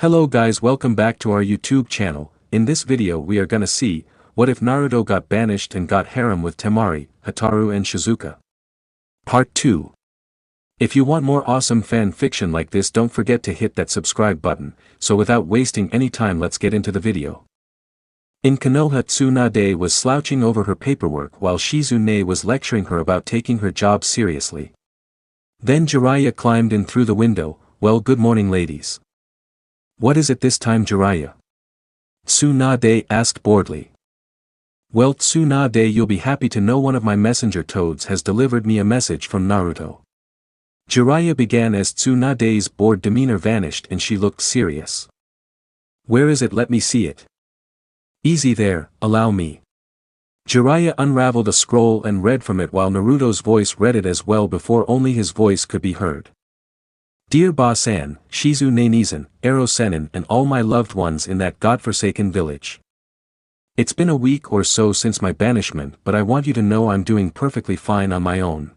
Hello guys, welcome back to our YouTube channel. In this video we are gonna see, what if Naruto got banished and got harem with Temari, Hotaru and Shizuka. Part 2. If you want more awesome fan fiction like this, don't forget to hit that subscribe button. So without wasting any time, let's get into the video. In Konoha, Tsunade was slouching over her paperwork while Shizune was lecturing her about taking her job seriously. Then Jiraiya climbed in through the window. Well, good morning ladies. What is it this time, Jiraiya? Tsunade asked boredly. Well, Tsunade, you'll be happy to know one of my messenger toads has delivered me a message from Naruto. Jiraiya began as Tsunade's bored demeanor vanished and she looked serious. Where is it? Let me see it. Easy there, allow me. Jiraiya unraveled a scroll and read from it while Naruto's voice read it as well before only his voice could be heard. Dear Ba-san, Shizune-Nizan, Ero-Senin and all my loved ones in that godforsaken village. It's been a week or so since my banishment, but I want you to know I'm doing perfectly fine on my own.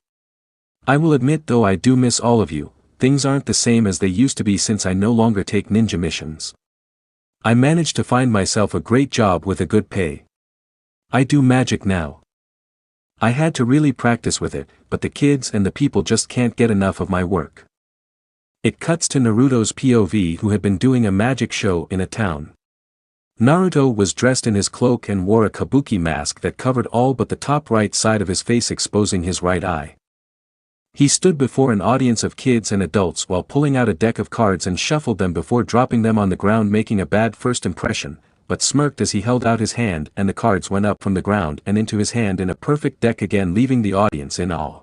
I will admit though I do miss all of you, things aren't the same as they used to be since I no longer take ninja missions. I managed to find myself a great job with a good pay. I do magic now. I had to really practice with it, but the kids and the people just can't get enough of my work. It cuts to Naruto's POV, who had been doing a magic show in a town. Naruto was dressed in his cloak and wore a kabuki mask that covered all but the top right side of his face, exposing his right eye. He stood before an audience of kids and adults while pulling out a deck of cards and shuffled them before dropping them on the ground, making a bad first impression, but smirked as he held out his hand and the cards went up from the ground and into his hand in a perfect deck again, leaving the audience in awe.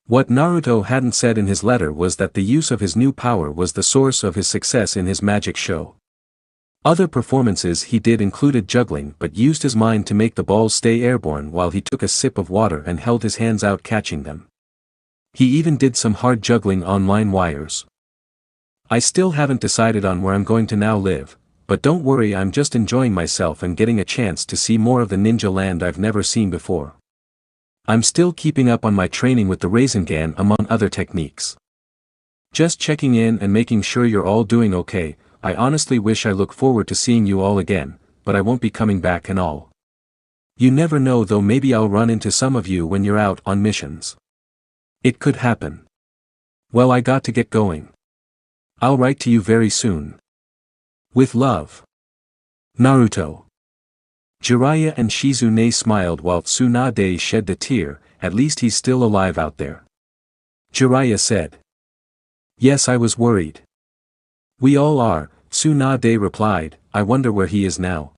What Naruto hadn't said in his letter was that the use of his new power was the source of his success in his magic show. Other performances he did included juggling, but used his mind to make the balls stay airborne while he took a sip of water and held his hands out catching them. He even did some hard juggling on line wires. I still haven't decided on where I'm going to now live, but don't worry, I'm just enjoying myself and getting a chance to see more of the ninja land I've never seen before. I'm still keeping up on my training with the Rasengan among other techniques. Just checking in and making sure you're all doing okay. I honestly wish I look forward to seeing you all again, but I won't be coming back and all. You never know though, maybe I'll run into some of you when you're out on missions. It could happen. Well, I got to get going. I'll write to you very soon. With love. Naruto. Jiraiya and Shizune smiled while Tsunade shed a tear. At least he's still alive out there. Jiraiya said. Yes, I was worried. We all are, Tsunade replied. I wonder where he is now.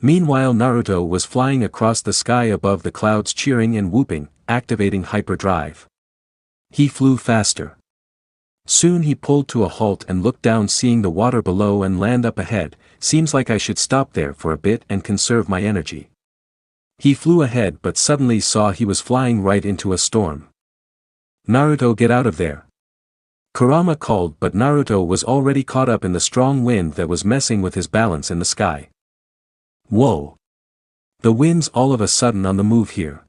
Meanwhile, Naruto was flying across the sky above the clouds, cheering and whooping, activating hyperdrive. He flew faster. Soon he pulled to a halt and looked down, seeing the water below and land up ahead. Seems like I should stop there for a bit and conserve my energy. He flew ahead but suddenly saw he was flying right into a storm. Naruto, get out of there. Kurama called, but Naruto was already caught up in the strong wind that was messing with his balance in the sky. Whoa! The wind's all of a sudden on the move here.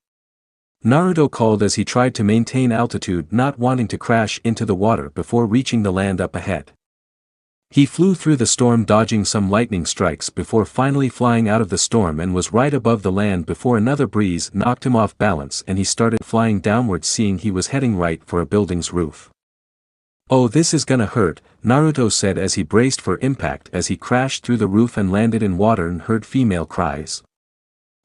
Naruto called as he tried to maintain altitude, not wanting to crash into the water before reaching the land up ahead. He flew through the storm, dodging some lightning strikes before finally flying out of the storm and was right above the land before another breeze knocked him off balance and he started flying downwards, seeing he was heading right for a building's roof. Oh, this is gonna hurt, Naruto said as he braced for impact as he crashed through the roof and landed in water and heard female cries.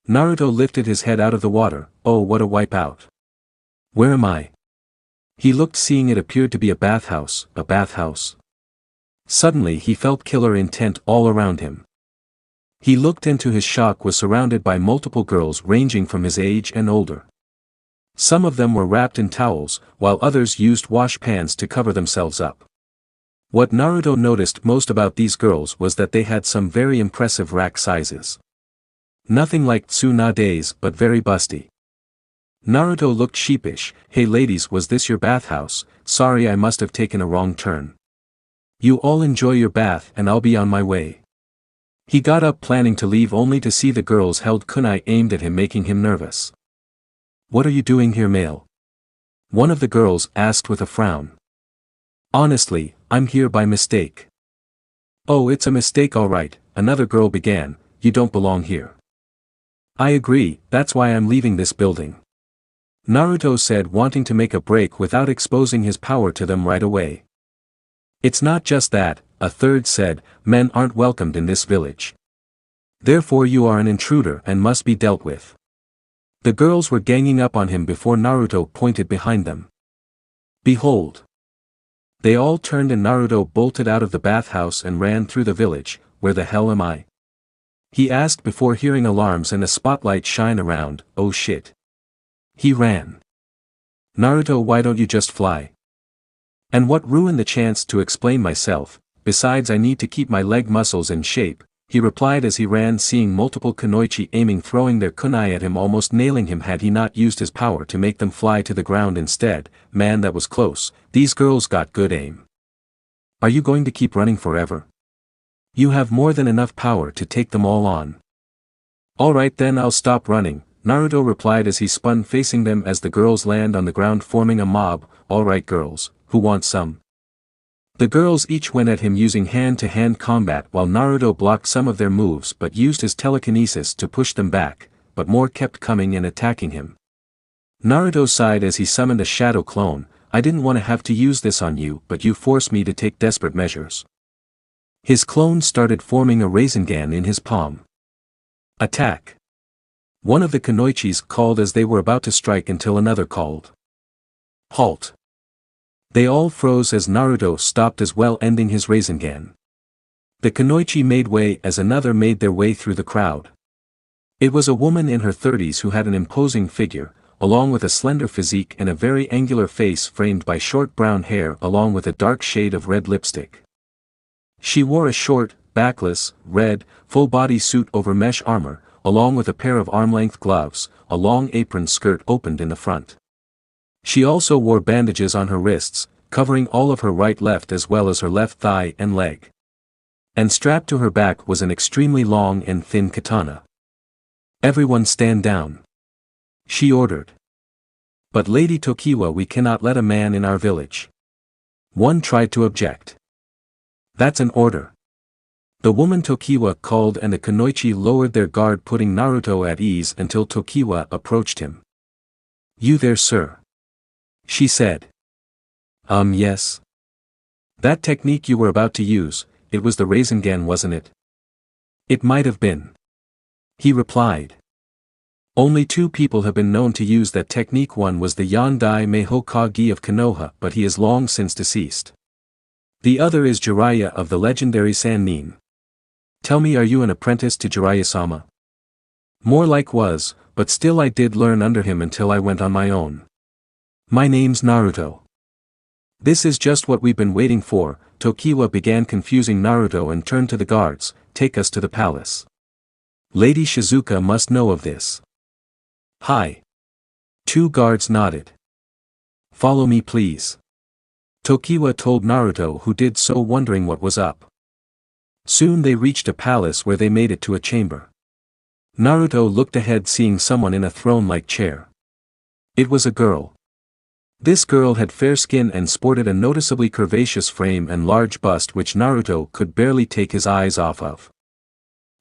Naruto lifted his head out of the water. Oh, what a wipeout. Where am I? He looked, seeing it appeared to be a bathhouse, Suddenly he felt killer intent all around him. He looked and to his shock was surrounded by multiple girls ranging from his age and older. Some of them were wrapped in towels, while others used wash pans to cover themselves up. What Naruto noticed most about these girls was that they had some very impressive rack sizes. Nothing like Tsunade's, but very busty. Naruto looked sheepish. Hey ladies, was this your bathhouse? Sorry, I must have taken a wrong turn. You all enjoy your bath and I'll be on my way. He got up planning to leave only to see the girls held kunai aimed at him, making him nervous. What are you doing here, male? One of the girls asked with a frown. Honestly, I'm here by mistake. Oh, it's a mistake, alright, another girl began, you don't belong here. I agree, that's why I'm leaving this building. Naruto said, wanting to make a break without exposing his power to them right away. It's not just that, a third said, men aren't welcomed in this village. Therefore you are an intruder and must be dealt with. The girls were ganging up on him before Naruto pointed behind them. Behold! They all turned and Naruto bolted out of the bathhouse and ran through the village. Where the hell am I? He asked before hearing alarms and a spotlight shine around. Oh shit. He ran. Naruto, why don't you just fly? And what ruined the chance to explain myself, besides I need to keep my leg muscles in shape, he replied as he ran, seeing multiple kunoichi aiming, throwing their kunai at him, almost nailing him had he not used his power to make them fly to the ground instead. Man, that was close, these girls got good aim. Are you going to keep running forever? You have more than enough power to take them all on. Alright then, I'll stop running, Naruto replied as he spun facing them as the girls land on the ground forming a mob. Alright girls, who want some? The girls each went at him using hand-to-hand combat while Naruto blocked some of their moves but used his telekinesis to push them back, but more kept coming and attacking him. Naruto sighed as he summoned a shadow clone. I didn't want to have to use this on you, but you forced me to take desperate measures. His clone started forming a Rasengan in his palm. Attack! One of the kunoichis called as they were about to strike until another called. Halt! They all froze as Naruto stopped as well, ending his Rasengan. The kunoichi made way as another made their way through the crowd. It was a woman in her 30s who had an imposing figure, along with a slender physique and a very angular face framed by short brown hair along with a dark shade of red lipstick. She wore a short, backless, red, full-body suit over mesh armor, along with a pair of arm-length gloves. A long apron skirt opened in the front. She also wore bandages on her wrists, covering all of her right, left as well as her left thigh and leg. And strapped to her back was an extremely long and thin katana. Everyone stand down. She ordered. But Lady Tokiwa, we cannot let a man in our village. One tried to object. That's an order. The woman Tokiwa called and the kunoichi lowered their guard, putting Naruto at ease until Tokiwa approached him. You there, sir? She said. Yes. That technique you were about to use, it was the Rasengan, wasn't it? It might have been. He replied. Only 2 people have been known to use that technique. One was the Yondai Meihokage of Konoha, but he is long since deceased. The other is Jiraiya of the legendary Sannin. Tell me, are you an apprentice to Jiraiya-sama? More like was, but still I did learn under him until I went on my own. My name's Naruto. This is just what we've been waiting for. Tokiwa began confusing Naruto and turned to the guards. Take us to the palace. Lady Shizuka must know of this. Hi. 2 guards nodded. Follow me please. Tokiwa told Naruto, who did so, wondering what was up. Soon they reached a palace where they made it to a chamber. Naruto looked ahead, seeing someone in a throne-like chair. It was a girl. This girl had fair skin and sported a noticeably curvaceous frame and large bust which Naruto could barely take his eyes off of.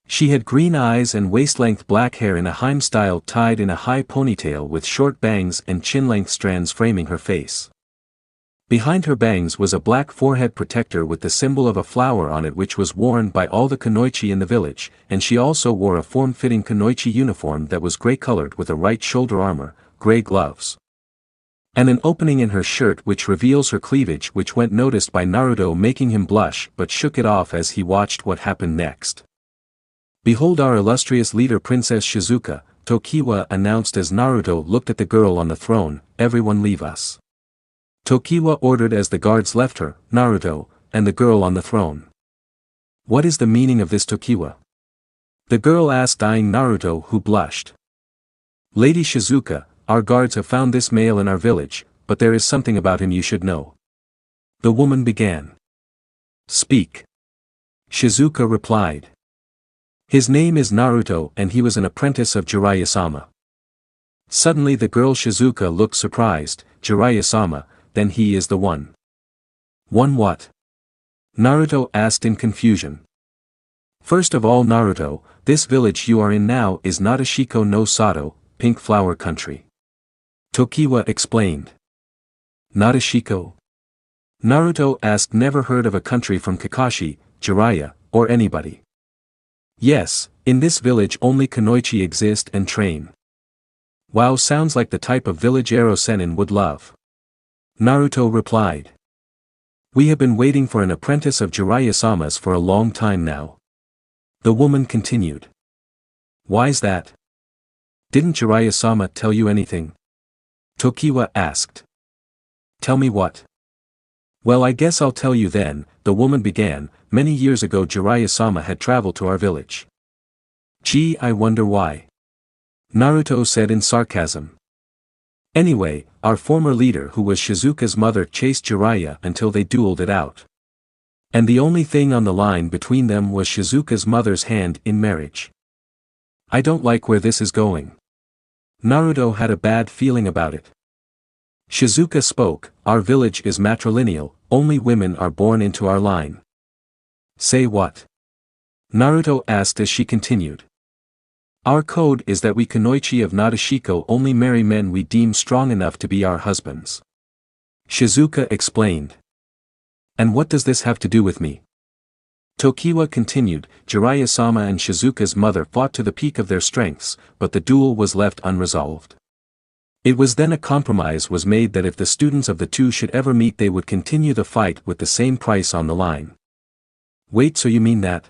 She had green eyes and waist-length black hair in a Harem style tied in a high ponytail with short bangs and chin-length strands framing her face. Behind her bangs was a black forehead protector with the symbol of a flower on it, which was worn by all the kunoichi in the village, and she also wore a form-fitting kunoichi uniform that was gray-colored with a right shoulder armor, gray gloves, and an opening in her shirt which reveals her cleavage, which went noticed by Naruto, making him blush but shook it off as he watched what happened next. Behold our illustrious leader Princess Shizuka, Tokiwa announced as Naruto looked at the girl on the throne. Everyone leave us. Tokiwa ordered as the guards left her, Naruto, and the girl on the throne. What is the meaning of this, Tokiwa? The girl asked, eyeing Naruto, who blushed. Lady Shizuka, our guards have found this male in our village, but there is something about him you should know. The woman began. Speak. Shizuka replied. His name is Naruto and he was an apprentice of Jiraiya-sama. Suddenly the girl Shizuka looked surprised. Jiraiya-sama, then he is the one. One what? Naruto asked in confusion. First of all, Naruto, this village you are in now is Narutoshiko no Sato, Pink Flower Country. Tokiwa explained. Narutoshiko? Naruto asked. Never heard of a country from Kakashi, Jiraiya, or anybody. Yes, in this village only kunoichi exist and train. Wow, sounds like the type of village Ero Sennin would love. Naruto replied. We have been waiting for an apprentice of Jiraiya-sama's for a long time now. The woman continued. Why's that? Didn't Jiraiya-sama tell you anything? Tokiwa asked. Tell me what? Well, I guess I'll tell you then, the woman began. Many years ago Jiraiya-sama had traveled to our village. Gee, I wonder why. Naruto said in sarcasm. Anyway, our former leader who was Shizuka's mother chased Jiraiya until they dueled it out. And the only thing on the line between them was Shizuka's mother's hand in marriage. I don't like where this is going. Naruto had a bad feeling about it. Shizuka spoke, our village is matrilineal, only women are born into our line. Say what? Naruto asked as she continued. Our code is that we kunoichi of Narutoshiko only marry men we deem strong enough to be our husbands. Shizuka explained. And what does this have to do with me? Tokiwa continued. Jiraiya-sama and Shizuka's mother fought to the peak of their strengths, but the duel was left unresolved. It was then a compromise was made that if the students of the two should ever meet they would continue the fight with the same price on the line. Wait, so you mean that?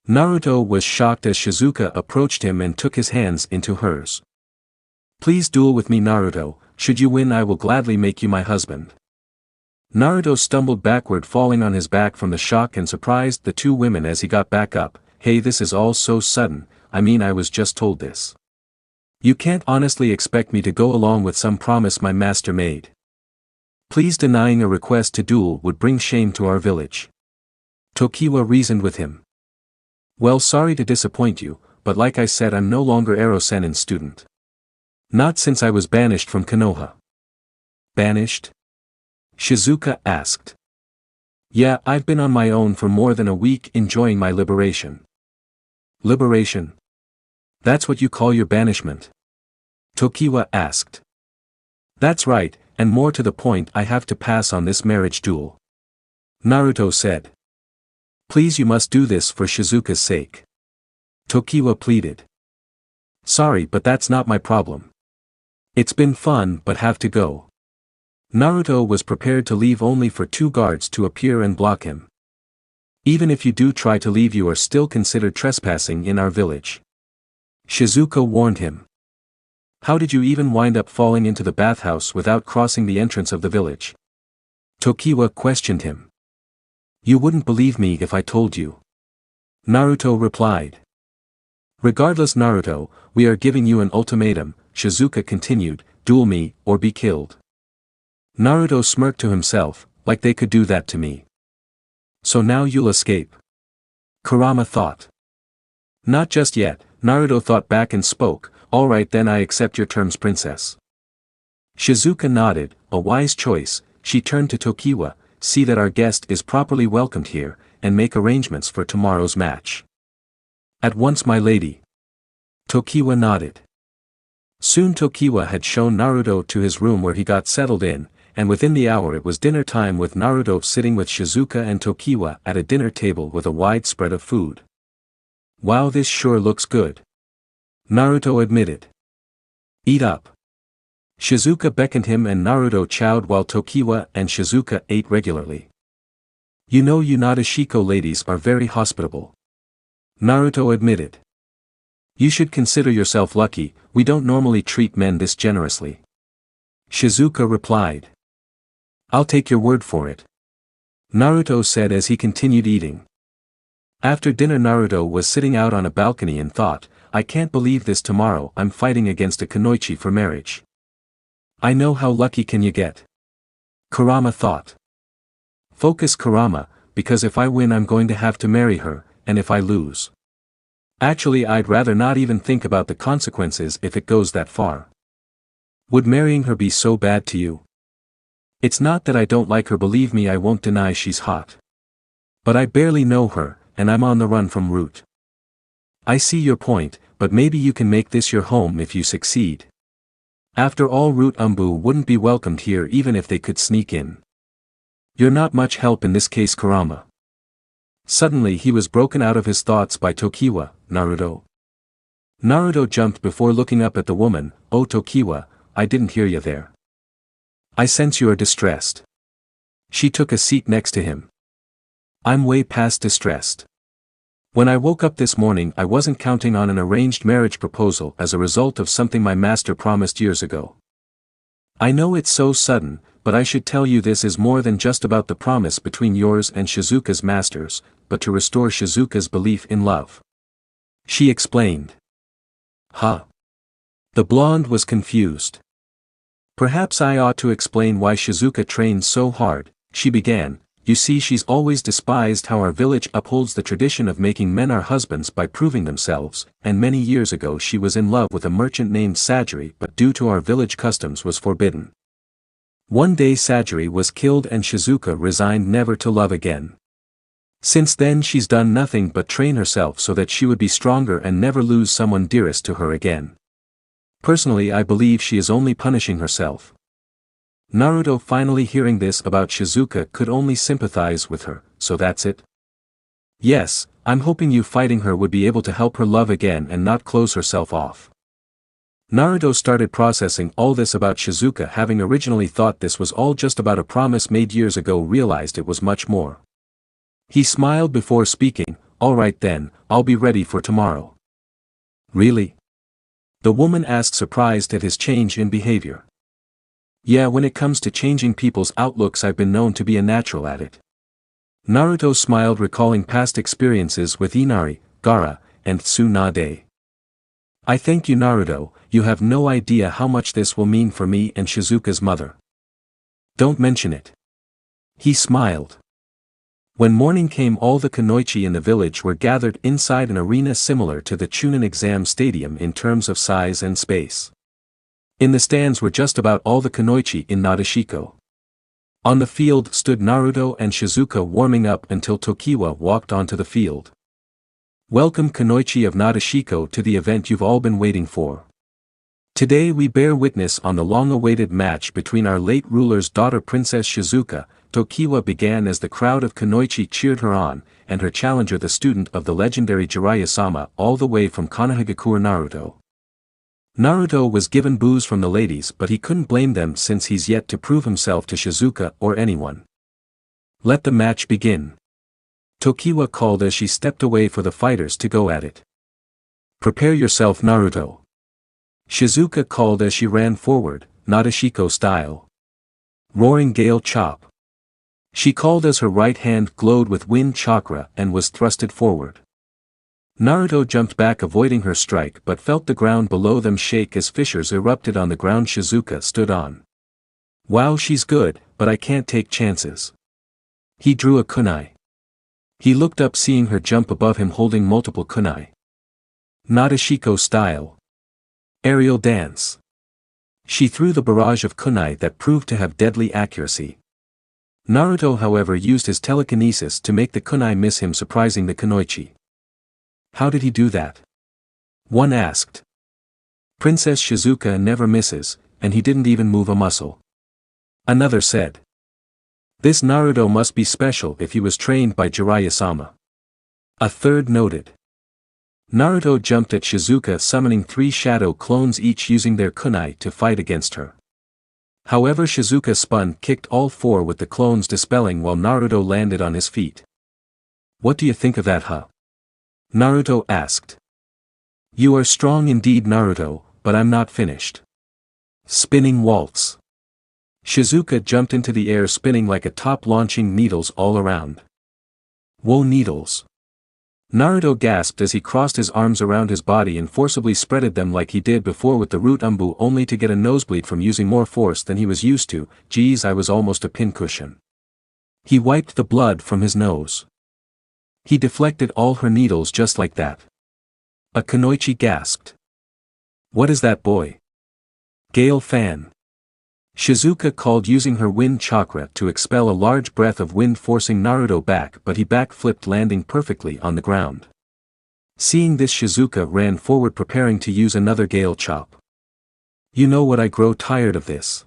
Naruto was shocked as Shizuka approached him and took his hands into hers. Please duel with me, Naruto, should you win I will gladly make you my husband. Naruto stumbled backward, falling on his back from the shock, and surprised the two women as he got back up. Hey, this is all so sudden, I mean I was just told this. You can't honestly expect me to go along with some promise my master made. Please, denying a request to duel would bring shame to our village. Tokiwa reasoned with him. Well, sorry to disappoint you, but like I said I'm no longer Ero Sennin's student. Not since I was banished from Konoha. Banished? Shizuka asked. Yeah, I've been on my own for more than a week enjoying my liberation. Liberation? That's what you call your banishment? Tokiwa asked. That's right, and more to the point I have to pass on this marriage duel. Naruto said. Please, you must do this for Shizuka's sake. Tokiwa pleaded. Sorry, but that's not my problem. It's been fun but have to go. Naruto was prepared to leave only for two guards to appear and block him. Even if you do try to leave you are still considered trespassing in our village. Shizuka warned him. How did you even wind up falling into the bathhouse without crossing the entrance of the village? Tokiwa questioned him. You wouldn't believe me if I told you. Naruto replied. Regardless, Naruto, we are giving you an ultimatum, Shizuka continued, duel me, or be killed. Naruto smirked to himself, like they could do that to me. So now you'll escape. Kurama thought. Not just yet, Naruto thought back and spoke, alright then I accept your terms, princess. Shizuka nodded, a wise choice. She turned to Tokiwa, see that our guest is properly welcomed here, and make arrangements for tomorrow's match. At once, my lady. Tokiwa nodded. Soon Tokiwa had shown Naruto to his room where he got settled in, and within the hour it was dinner time with Naruto sitting with Shizuka and Tokiwa at a dinner table with a wide spread of food. Wow, this sure looks good. Naruto admitted. Eat up. Shizuka beckoned him and Naruto chowed while Tokiwa and Shizuka ate regularly. You know, you Narutoshiko ladies are very hospitable. Naruto admitted. You should consider yourself lucky, we don't normally treat men this generously. Shizuka replied. I'll take your word for it. Naruto said as he continued eating. After dinner Naruto was sitting out on a balcony and thought, I can't believe this, tomorrow I'm fighting against a kunoichi for marriage. I know, how lucky can you get? Kurama thought. Focus, Kurama, because if I win I'm going to have to marry her, and if I lose. Actually, I'd rather not even think about the consequences if it goes that far. Would marrying her be so bad to you? It's not that I don't like her, believe me, I won't deny she's hot. But I barely know her, and I'm on the run from Root. I see your point, but maybe you can make this your home if you succeed. After all, Root Umbu wouldn't be welcomed here even if they could sneak in. You're not much help in this case, Kurama. Suddenly he was broken out of his thoughts by Tokiwa. Naruto. Naruto jumped before looking up at the woman. Oh Tokiwa, I didn't hear you there. I sense you are distressed. She took a seat next to him. I'm way past distressed. When I woke up this morning I wasn't counting on an arranged marriage proposal as a result of something my master promised years ago. I know it's so sudden, but I should tell you this is more than just about the promise between yours and Shizuka's masters, but to restore Shizuka's belief in love. She explained. Huh? The blonde was confused. Perhaps I ought to explain why Shizuka trains so hard, she began. You see, she's always despised how our village upholds the tradition of making men our husbands by proving themselves, and many years ago she was in love with a merchant named Sajiri, but due to our village customs was forbidden. One day Sajiri was killed and Shizuka resigned never to love again. Since then she's done nothing but train herself so that she would be stronger and never lose someone dearest to her again. Personally, I believe she is only punishing herself. Naruto, finally hearing this about Shizuka, could only sympathize with her. So that's it? Yes, I'm hoping you fighting her would be able to help her love again and not close herself off. Naruto started processing all this about Shizuka, having originally thought this was all just about a promise made years ago, realized it was much more. He smiled before speaking. All right then, I'll be ready for tomorrow. Really? The woman asked, surprised at his change in behavior. Yeah, when it comes to changing people's outlooks I've been known to be a natural at it. Naruto smiled, recalling past experiences with Inari, Gaara, and Tsunade. I thank you Naruto, you have no idea how much this will mean for me and Shizuka's mother. Don't mention it. He smiled. When morning came, all the kunoichi in the village were gathered inside an arena similar to the Chunin exam stadium in terms of size and space. In the stands were just about all the kunoichi in Nadeshiko. On the field stood Naruto and Shizuka warming up until Tokiwa walked onto the field. Welcome kunoichi of Nadeshiko to the event you've all been waiting for. Today we bear witness on the long-awaited match between our late ruler's daughter Princess Shizuka. Tokiwa began as the crowd of kunoichi cheered her on, and her challenger, the student of the legendary Jiraiya-sama, all the way from Konohagakure. Naruto was given boos from the ladies, but he couldn't blame them since he's yet to prove himself to Shizuka or anyone. Let the match begin. Tokiwa called as she stepped away for the fighters to go at it. Prepare yourself Naruto. Shizuka called as she ran forward, Nadeshiko style. Roaring Gale Chop. She called as her right hand glowed with wind chakra and was thrusted forward. Naruto jumped back, avoiding her strike, but felt the ground below them shake as fissures erupted on the ground Shizuka stood on. Wow, she's good, but I can't take chances. He drew a kunai. He looked up, seeing her jump above him holding multiple kunai. Nadeshiko style. Aerial dance. She threw the barrage of kunai that proved to have deadly accuracy. Naruto, however, used his telekinesis to make the kunai miss him, surprising the kunoichi. How did he do that? One asked. Princess Shizuka never misses, and he didn't even move a muscle. Another said. This Naruto must be special if he was trained by Jiraiya-sama. A third noted. Naruto jumped at Shizuka, summoning 3 shadow clones, each using their kunai to fight against her. However, Shizuka spun kicked all 4 with the clones dispelling while Naruto landed on his feet. What do you think of that, huh? Naruto asked. You are strong indeed Naruto, but I'm not finished. Spinning waltz. Shizuka jumped into the air, spinning like a top, launching needles all around. Whoa, needles. Naruto gasped as he crossed his arms around his body and forcibly spreaded them like he did before with the root umbu, only to get a nosebleed from using more force than he was used to. Geez, I was almost a pincushion. He wiped the blood from his nose. He deflected all her needles just like that. A kunoichi gasped. What is that, boy? Gale fan. Shizuka called using her wind chakra to expel a large breath of wind forcing Naruto back, but he backflipped, landing perfectly on the ground. Seeing this, Shizuka ran forward preparing to use another gale chop. "You know what, I grow tired of this,"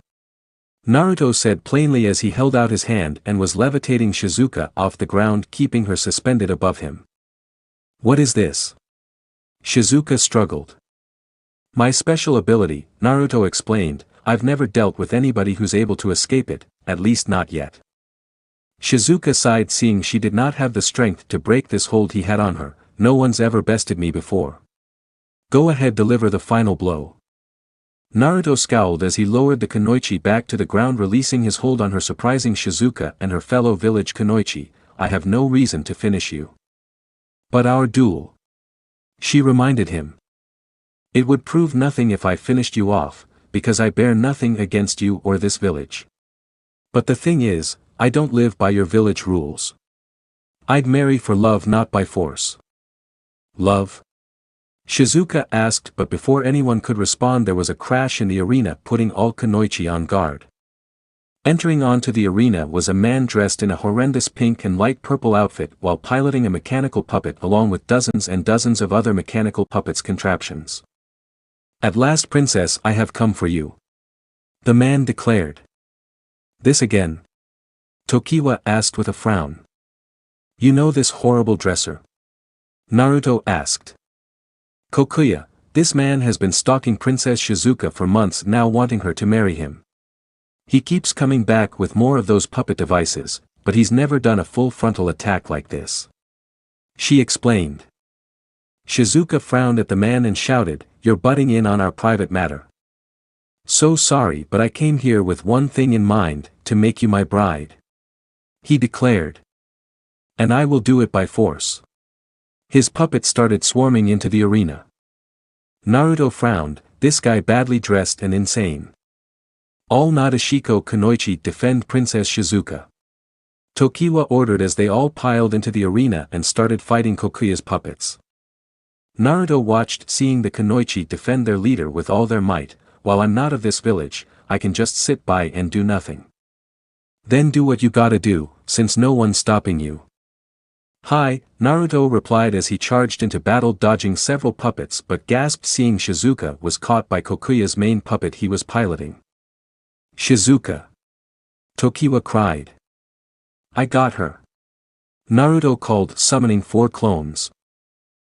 Naruto said plainly as he held out his hand and was levitating Shizuka off the ground, keeping her suspended above him. "What is this?" Shizuka struggled. "My special ability," Naruto explained. "I've never dealt with anybody who's able to escape it, at least not yet." Shizuka sighed, seeing she did not have the strength to break this hold he had on her. "No one's ever bested me before. Go ahead, deliver the final blow." Naruto scowled as he lowered the kunoichi back to the ground, releasing his hold on her, surprising Shizuka and her fellow village kunoichi. "I have no reason to finish you. But our duel," she reminded him. "It would prove nothing if I finished you off, because I bear nothing against you or this village. But the thing is, I don't live by your village rules. I'd marry for love, not by force." "Love?" Shizuka asked, but before anyone could respond there was a crash in the arena, putting all kunoichi on guard. Entering onto the arena was a man dressed in a horrendous pink and light purple outfit while piloting a mechanical puppet along with dozens and dozens of other mechanical puppets contraptions. "At last, princess, I have come for you," the man declared. "This again?" Tokiwa asked with a frown. "You know this horrible dresser?" Naruto asked. "Kokuya, this man has been stalking Princess Shizuka for months now, wanting her to marry him. He keeps coming back with more of those puppet devices, but he's never done a full frontal attack like this," she explained. Shizuka frowned at the man and shouted, "You're butting in on our private matter. So sorry, but I came here with one thing in mind, to make you my bride," he declared. "And I will do it by force." His puppets started swarming into the arena. Naruto frowned, this guy badly dressed and insane. "All Nadeshiko kunoichi defend Princess Shizuka," Tokiwa ordered as they all piled into the arena and started fighting Kokuya's puppets. Naruto watched, seeing the kunoichi defend their leader with all their might. "While I'm not of this village, I can just sit by and do nothing." "Then do what you gotta do, since no one's stopping you." "Hi," Naruto replied as he charged into battle, dodging several puppets, but gasped seeing Shizuka was caught by Kokuya's main puppet he was piloting. "Shizuka!" Tokiwa cried. "I got her!" Naruto called, summoning 4 clones.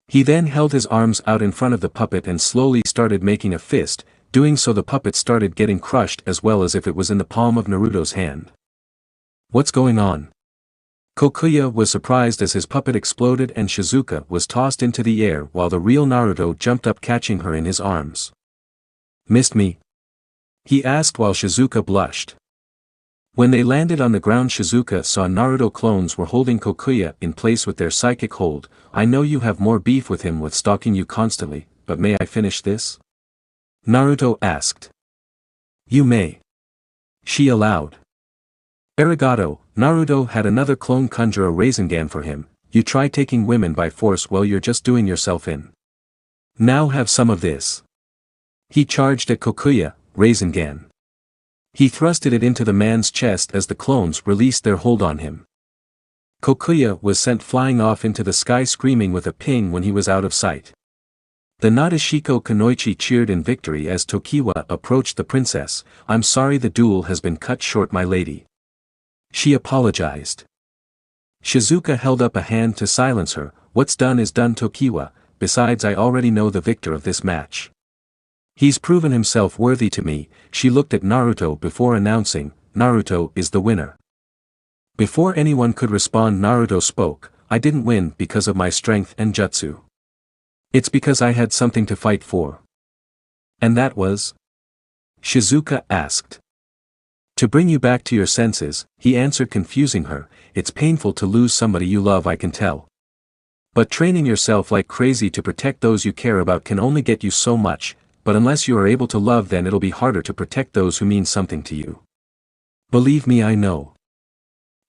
He then held his arms out in front of the puppet and slowly started making a fist. Doing so, the puppet started getting crushed as well as if it was in the palm of Naruto's hand. "What's going on?" Kokuya was surprised as his puppet exploded and Shizuka was tossed into the air while the real Naruto jumped up, catching her in his arms. "Missed me?" he asked while Shizuka blushed. When they landed on the ground, Shizuka saw Naruto clones were holding Kokuya in place with their psychic hold. "I know you have more beef with him with stalking you constantly, but may I finish this?" Naruto asked. "You may," she allowed. "Arigato." Naruto had another clone conjure a Rasengan for him. "You try taking women by force, well, you're just doing yourself in. Now have some of this." He charged at Kokuya, Rasengan. He thrusted it into the man's chest as the clones released their hold on him. Kokuya was sent flying off into the sky, screaming with a ping when he was out of sight. The Nadeshiko kunoichi cheered in victory as Tokiwa approached the princess. "I'm sorry the duel has been cut short, my lady," she apologized. Shizuka held up a hand to silence her. "What's done is done, Tokiwa, besides I already know the victor of this match. He's proven himself worthy to me." She looked at Naruto before announcing, "Naruto is the winner." Before anyone could respond, Naruto spoke. "I didn't win because of my strength and jutsu. It's because I had something to fight for." "And that was?" Shizuka asked. "To bring you back to your senses," he answered, confusing her. "It's painful to lose somebody you love, I can tell. But training yourself like crazy to protect those you care about can only get you so much, but unless you are able to love, then it'll be harder to protect those who mean something to you. Believe me, I know.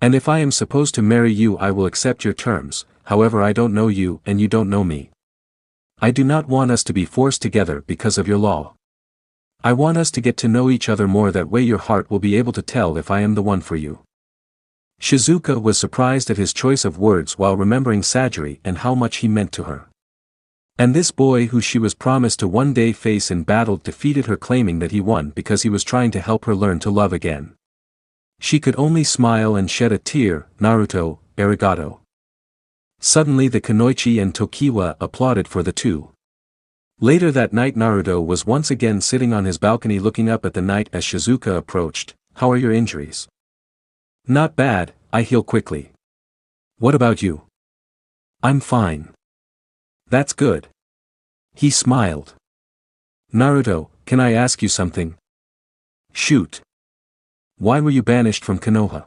And if I am supposed to marry you, I will accept your terms. However, I don't know you and you don't know me. I do not want us to be forced together because of your law. I want us to get to know each other more, that way your heart will be able to tell if I am the one for you. Shizuka was surprised at his choice of words while remembering Sajiri and how much he meant to her. And this boy who she was promised to one day face in battle defeated her, claiming that he won because he was trying to help her learn to love again. She could only smile and shed a tear. Naruto, arigato. Suddenly the Kunoichi and Tokiwa applauded for the two. Later that night Naruto was once again sitting on his balcony looking up at the night as Shizuka approached. How are your injuries? Not bad, I heal quickly. What about you? I'm fine. That's good. He smiled. Naruto, can I ask you something? Shoot. Why were you banished from Konoha?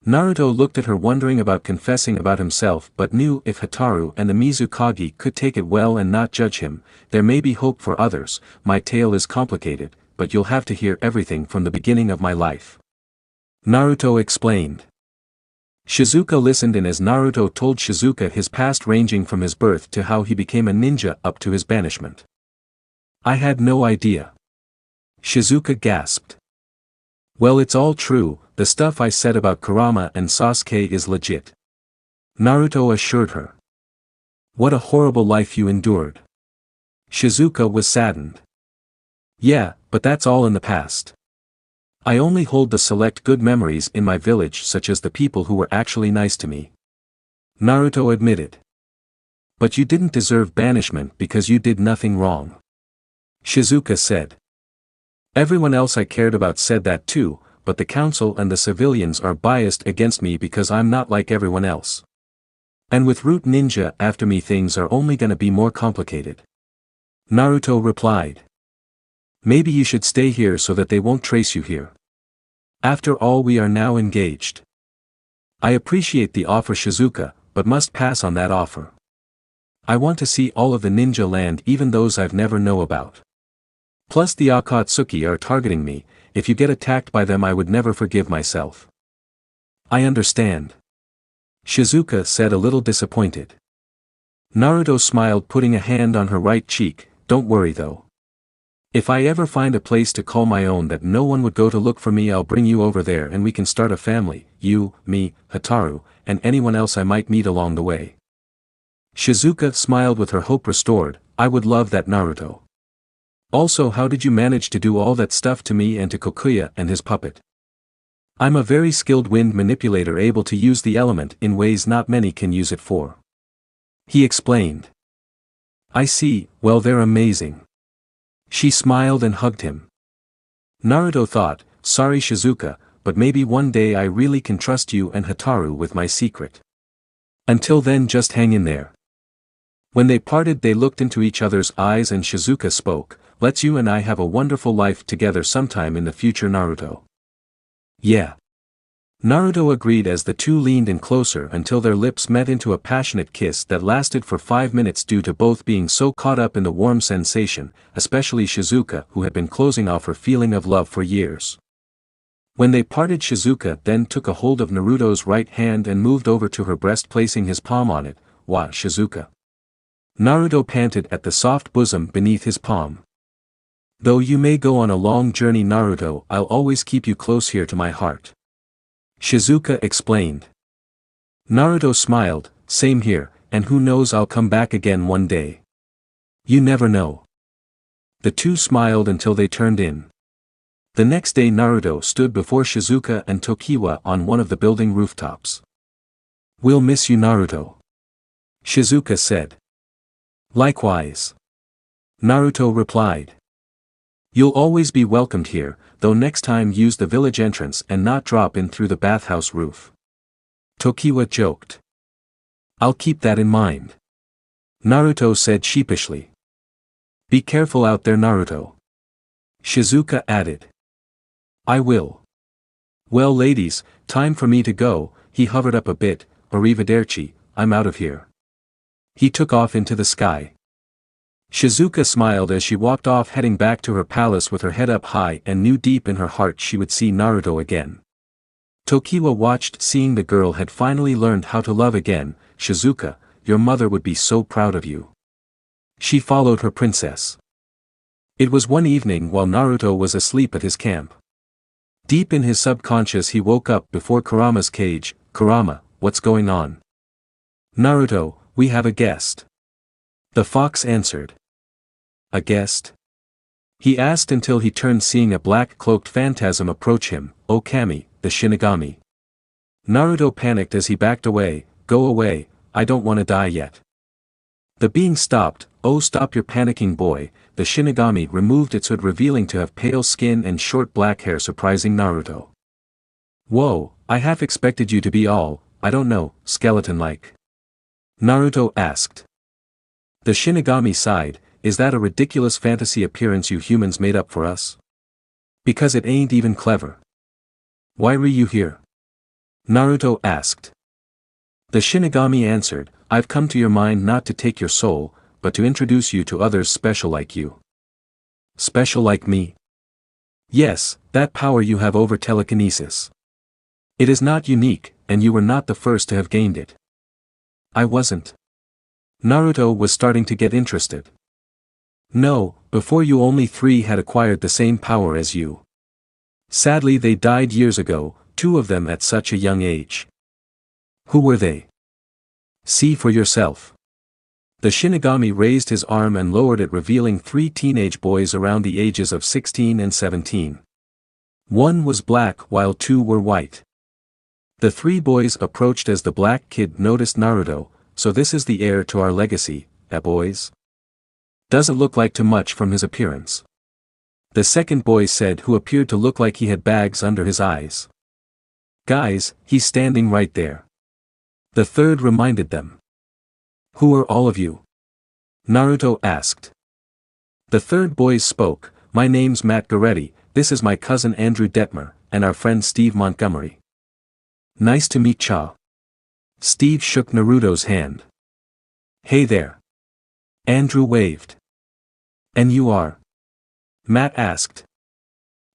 Naruto looked at her, wondering about confessing about himself, but knew if Hotaru and the Mizukage could take it well and not judge him, there may be hope for others. My tale is complicated, but you'll have to hear everything from the beginning of my life. Naruto explained. Shizuka listened, and as Naruto told Shizuka his past, ranging from his birth to how he became a ninja up to his banishment. I had no idea. Shizuka gasped. Well, it's all true, the stuff I said about Kurama and Sasuke is legit. Naruto assured her. What a horrible life you endured. Shizuka was saddened. Yeah, but that's all in the past. I only hold the select good memories in my village, such as the people who were actually nice to me. Naruto admitted. But you didn't deserve banishment because you did nothing wrong. Shizuka said. Everyone else I cared about said that too, but the council and the civilians are biased against me because I'm not like everyone else. And with Root Ninja after me, things are only gonna be more complicated. Naruto replied. Maybe you should stay here so that they won't trace you here. After all, we are now engaged. I appreciate the offer, Shizuka, but must pass on that offer. I want to see all of the ninja land, even those I've never know about. Plus the Akatsuki are targeting me. If you get attacked by them, I would never forgive myself. I understand. Shizuka said, a little disappointed. Naruto smiled, putting a hand on her right cheek. Don't worry though. If I ever find a place to call my own that no one would go to look for me, I'll bring you over there and we can start a family, you, me, Hotaru, and anyone else I might meet along the way. Shizuka smiled with her hope restored. I would love that, Naruto. Also, how did you manage to do all that stuff to me and to Kokuya and his puppet? I'm a very skilled wind manipulator, able to use the element in ways not many can use it for. He explained. I see, well, they're amazing. She smiled and hugged him. Naruto thought, sorry Shizuka, but maybe one day I really can trust you and Hotaru with my secret. Until then, just hang in there. When they parted, they looked into each other's eyes and Shizuka spoke. Let's you and I have a wonderful life together sometime in the future, Naruto. Yeah. Naruto agreed as the two leaned in closer until their lips met into a passionate kiss that lasted for 5 minutes, due to both being so caught up in the warm sensation, especially Shizuka, who had been closing off her feeling of love for years. When they parted, Shizuka then took a hold of Naruto's right hand and moved over to her breast, placing his palm on it. Wah, Shizuka. Naruto panted at the soft bosom beneath his palm. Though you may go on a long journey, Naruto, I'll always keep you close here to my heart. Shizuka explained. Naruto smiled, same here, and who knows, I'll come back again one day. You never know. The two smiled until they turned in. The next day Naruto stood before Shizuka and Tokiwa on one of the building rooftops. We'll miss you, Naruto. Shizuka said. Likewise. Naruto replied. You'll always be welcomed here, though next time use the village entrance and not drop in through the bathhouse roof. Tokiwa joked. I'll keep that in mind. Naruto said sheepishly. Be careful out there, Naruto. Shizuka added. I will. Well ladies, time for me to go. He hovered up a bit. Arrivederci, I'm out of here. He took off into the sky. Shizuka smiled as she walked off, heading back to her palace with her head up high, and knew deep in her heart she would see Naruto again. Tokiwa watched, seeing the girl had finally learned how to love again. Shizuka, your mother would be so proud of you. She followed her princess. It was one evening while Naruto was asleep at his camp. Deep in his subconscious he woke up before Kurama's cage. "Kurama, what's going on?" "Naruto, we have a guest." The fox answered. "A guest?" he asked until he turned, seeing a black-cloaked phantasm approach him. "Okami, the Shinigami." Naruto panicked as he backed away. "Go away, I don't want to die yet." The being stopped. "Oh, stop your panicking, boy." The Shinigami removed its hood, revealing to have pale skin and short black hair, surprising Naruto. "Whoa, I half expected you to be all, I don't know, skeleton-like." Naruto asked. The Shinigami sighed. "Is that a ridiculous fantasy appearance you humans made up for us? Because it ain't even clever." "Why were you here?" Naruto asked. The Shinigami answered, "I've come to your mind not to take your soul, but to introduce you to others special like you." "Special like me?" "Yes, that power you have over telekinesis. It is not unique, and you were not the first to have gained it." "I wasn't." Naruto was starting to get interested. "No, before you only 3 had acquired the same power as you. Sadly they died years ago, 2 of them at such a young age." "Who were they?" "See for yourself." The Shinigami raised his arm and lowered it, revealing 3 teenage boys around the ages of 16 and 17. One was black while 2 were white. The 3 boys approached as the black kid noticed Naruto. "So this is the heir to our legacy, boys? Doesn't look like too much from his appearance." The second boy said, who appeared to look like he had bags under his eyes. "Guys, he's standing right there." The third reminded them. "Who are all of you?" Naruto asked. The third boys spoke. "My name's Matt Goretti, this is my cousin Andrew Detmer, and our friend Steve Montgomery." "Nice to meet ya." Steve shook Naruto's hand. "Hey there." Andrew waved. "And you are?" Matt asked.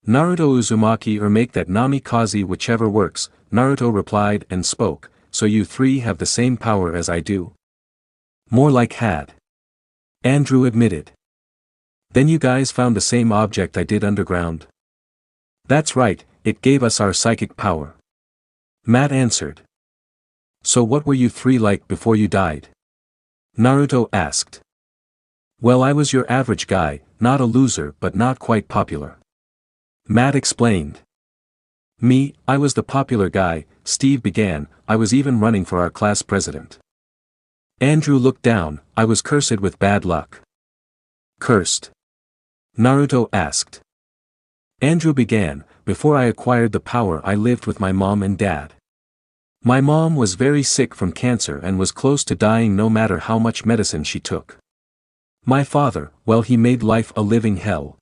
"Naruto Uzumaki, or make that Namikaze, whichever works," Naruto replied and spoke. "So you 3 have the same power as I do?" "More like had." Andrew admitted. "Then you guys found the same object I did underground?" "That's right, it gave us our psychic power." Matt answered. "So what were you 3 like before you died?" Naruto asked. "Well, I was your average guy, not a loser but not quite popular." Matt explained. "Me, I was the popular guy," Steve began. "I was even running for our class president." Andrew looked down. "I was cursed with bad luck." "Cursed?" Naruto asked. Andrew began. "Before I acquired the power I lived with my mom and dad. My mom was very sick from cancer and was close to dying no matter how much medicine she took. My father, well, he made life a living hell.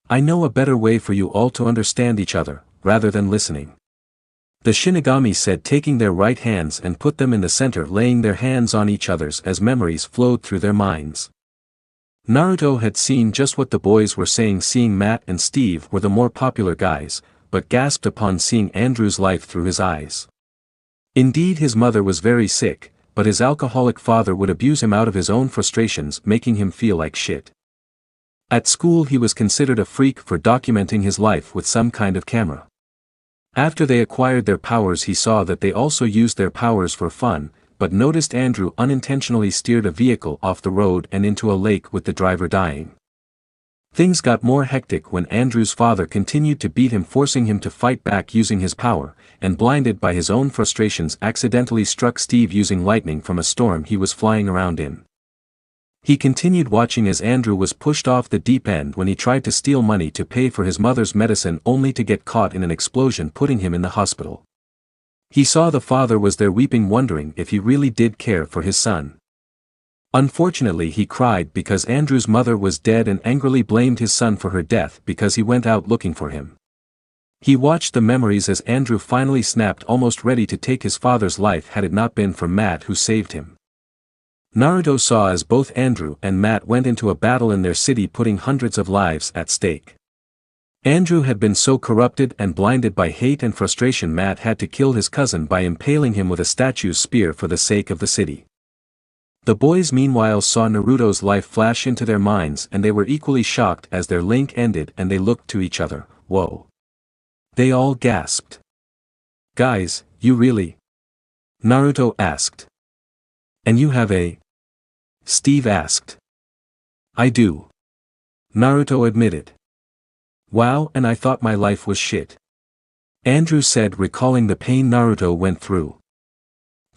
I know a better way for you all to understand each other, rather than listening." The Shinigami said, taking their right hands and put them in the center, laying their hands on each other's as memories flowed through their minds. Naruto had seen just what the boys were saying, seeing Matt and Steve were the more popular guys, but gasped upon seeing Andrew's life through his eyes. Indeed, his mother was very sick, but his alcoholic father would abuse him out of his own frustrations, making him feel like shit. At school he was considered a freak for documenting his life with some kind of camera. After they acquired their powers he saw that they also used their powers for fun, but noticed Andrew unintentionally steered a vehicle off the road and into a lake with the driver dying. Things got more hectic when Andrew's father continued to beat him, forcing him to fight back using his power, and blinded by his own frustrations accidentally struck Steve using lightning from a storm he was flying around in. He continued watching as Andrew was pushed off the deep end when he tried to steal money to pay for his mother's medicine, only to get caught in an explosion, putting him in the hospital. He saw the father was there weeping, wondering if he really did care for his son. Unfortunately he cried because Andrew's mother was dead and angrily blamed his son for her death because he went out looking for him. He watched the memories as Andrew finally snapped, almost ready to take his father's life had it not been for Matt, who saved him. Naruto saw as both Andrew and Matt went into a battle in their city, putting hundreds of lives at stake. Andrew had been so corrupted and blinded by hate and frustration Matt had to kill his cousin by impaling him with a statue's spear for the sake of the city. The boys meanwhile saw Naruto's life flash into their minds and they were equally shocked as their link ended and they looked to each other. Whoa. They all gasped. Guys, you really? Naruto asked. And you have a? Steve asked. I do. Naruto admitted. Wow, and I thought my life was shit. Andrew said, recalling the pain Naruto went through.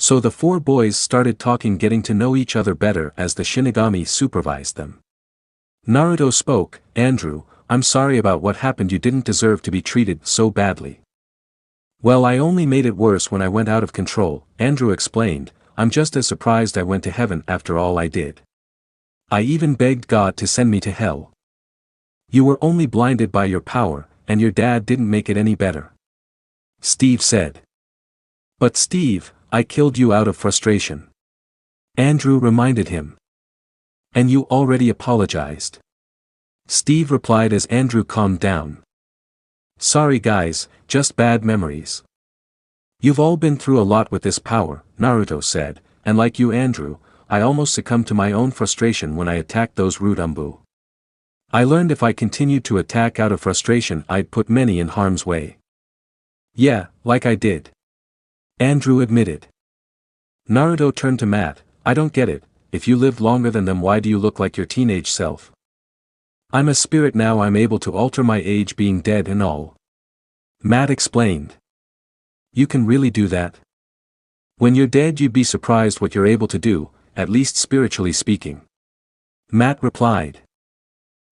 So the four boys started talking, getting to know each other better as the Shinigami supervised them. Naruto spoke. Andrew, I'm sorry about what happened. You didn't deserve to be treated so badly. Well, I only made it worse when I went out of control, Andrew explained. I'm just as surprised I went to heaven after all I did. I even begged God to send me to hell. You were only blinded by your power, and your dad didn't make it any better. Steve said. But Steve, I killed you out of frustration. Andrew reminded him. And you already apologized. Steve replied as Andrew calmed down. Sorry guys, just bad memories. You've all been through a lot with this power, Naruto said, and like you Andrew, I almost succumbed to my own frustration when I attacked those rude Umbu. I learned if I continued to attack out of frustration I'd put many in harm's way. Yeah, like I did. Andrew admitted. Naruto turned to Matt. I don't get it, if you lived longer than them why do you look like your teenage self? I'm a spirit now, I'm able to alter my age being dead and all. Matt explained. You can really do that? When you're dead you'd be surprised what you're able to do, at least spiritually speaking. Matt replied.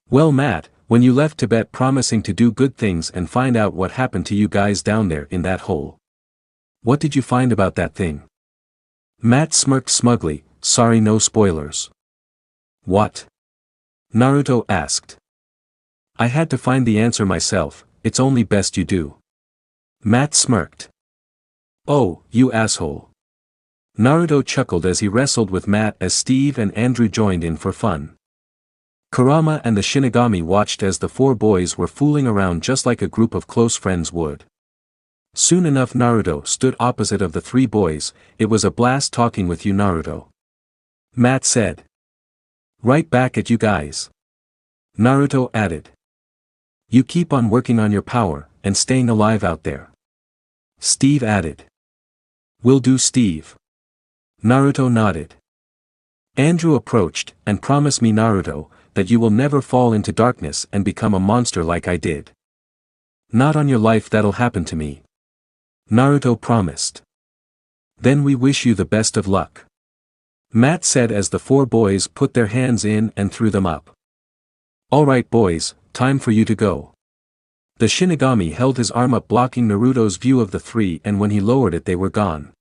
Well Matt, when you left Tibet promising to do good things and find out what happened to you guys down there in that hole. What did you find about that thing? Matt smirked smugly, sorry no spoilers. What? Naruto asked. I had to find the answer myself, it's only best you do. Matt smirked. Oh, you asshole. Naruto chuckled as he wrestled with Matt as Steve and Andrew joined in for fun. Kurama and the Shinigami watched as the four boys were fooling around just like a group of close friends would. Soon enough Naruto stood opposite of the three boys. It was a blast talking with you Naruto. Matt said. Right back at you guys. Naruto added. You keep on working on your power, and staying alive out there. Steve added. Will do Steve. Naruto nodded. Andrew approached, and promised me Naruto, that you will never fall into darkness and become a monster like I did. Not on your life, that'll happen to me. Naruto promised. Then we wish you the best of luck. Matt said as the four boys put their hands in and threw them up. Alright boys, time for you to go. The Shinigami held his arm up blocking Naruto's view of the three and when he lowered it they were gone.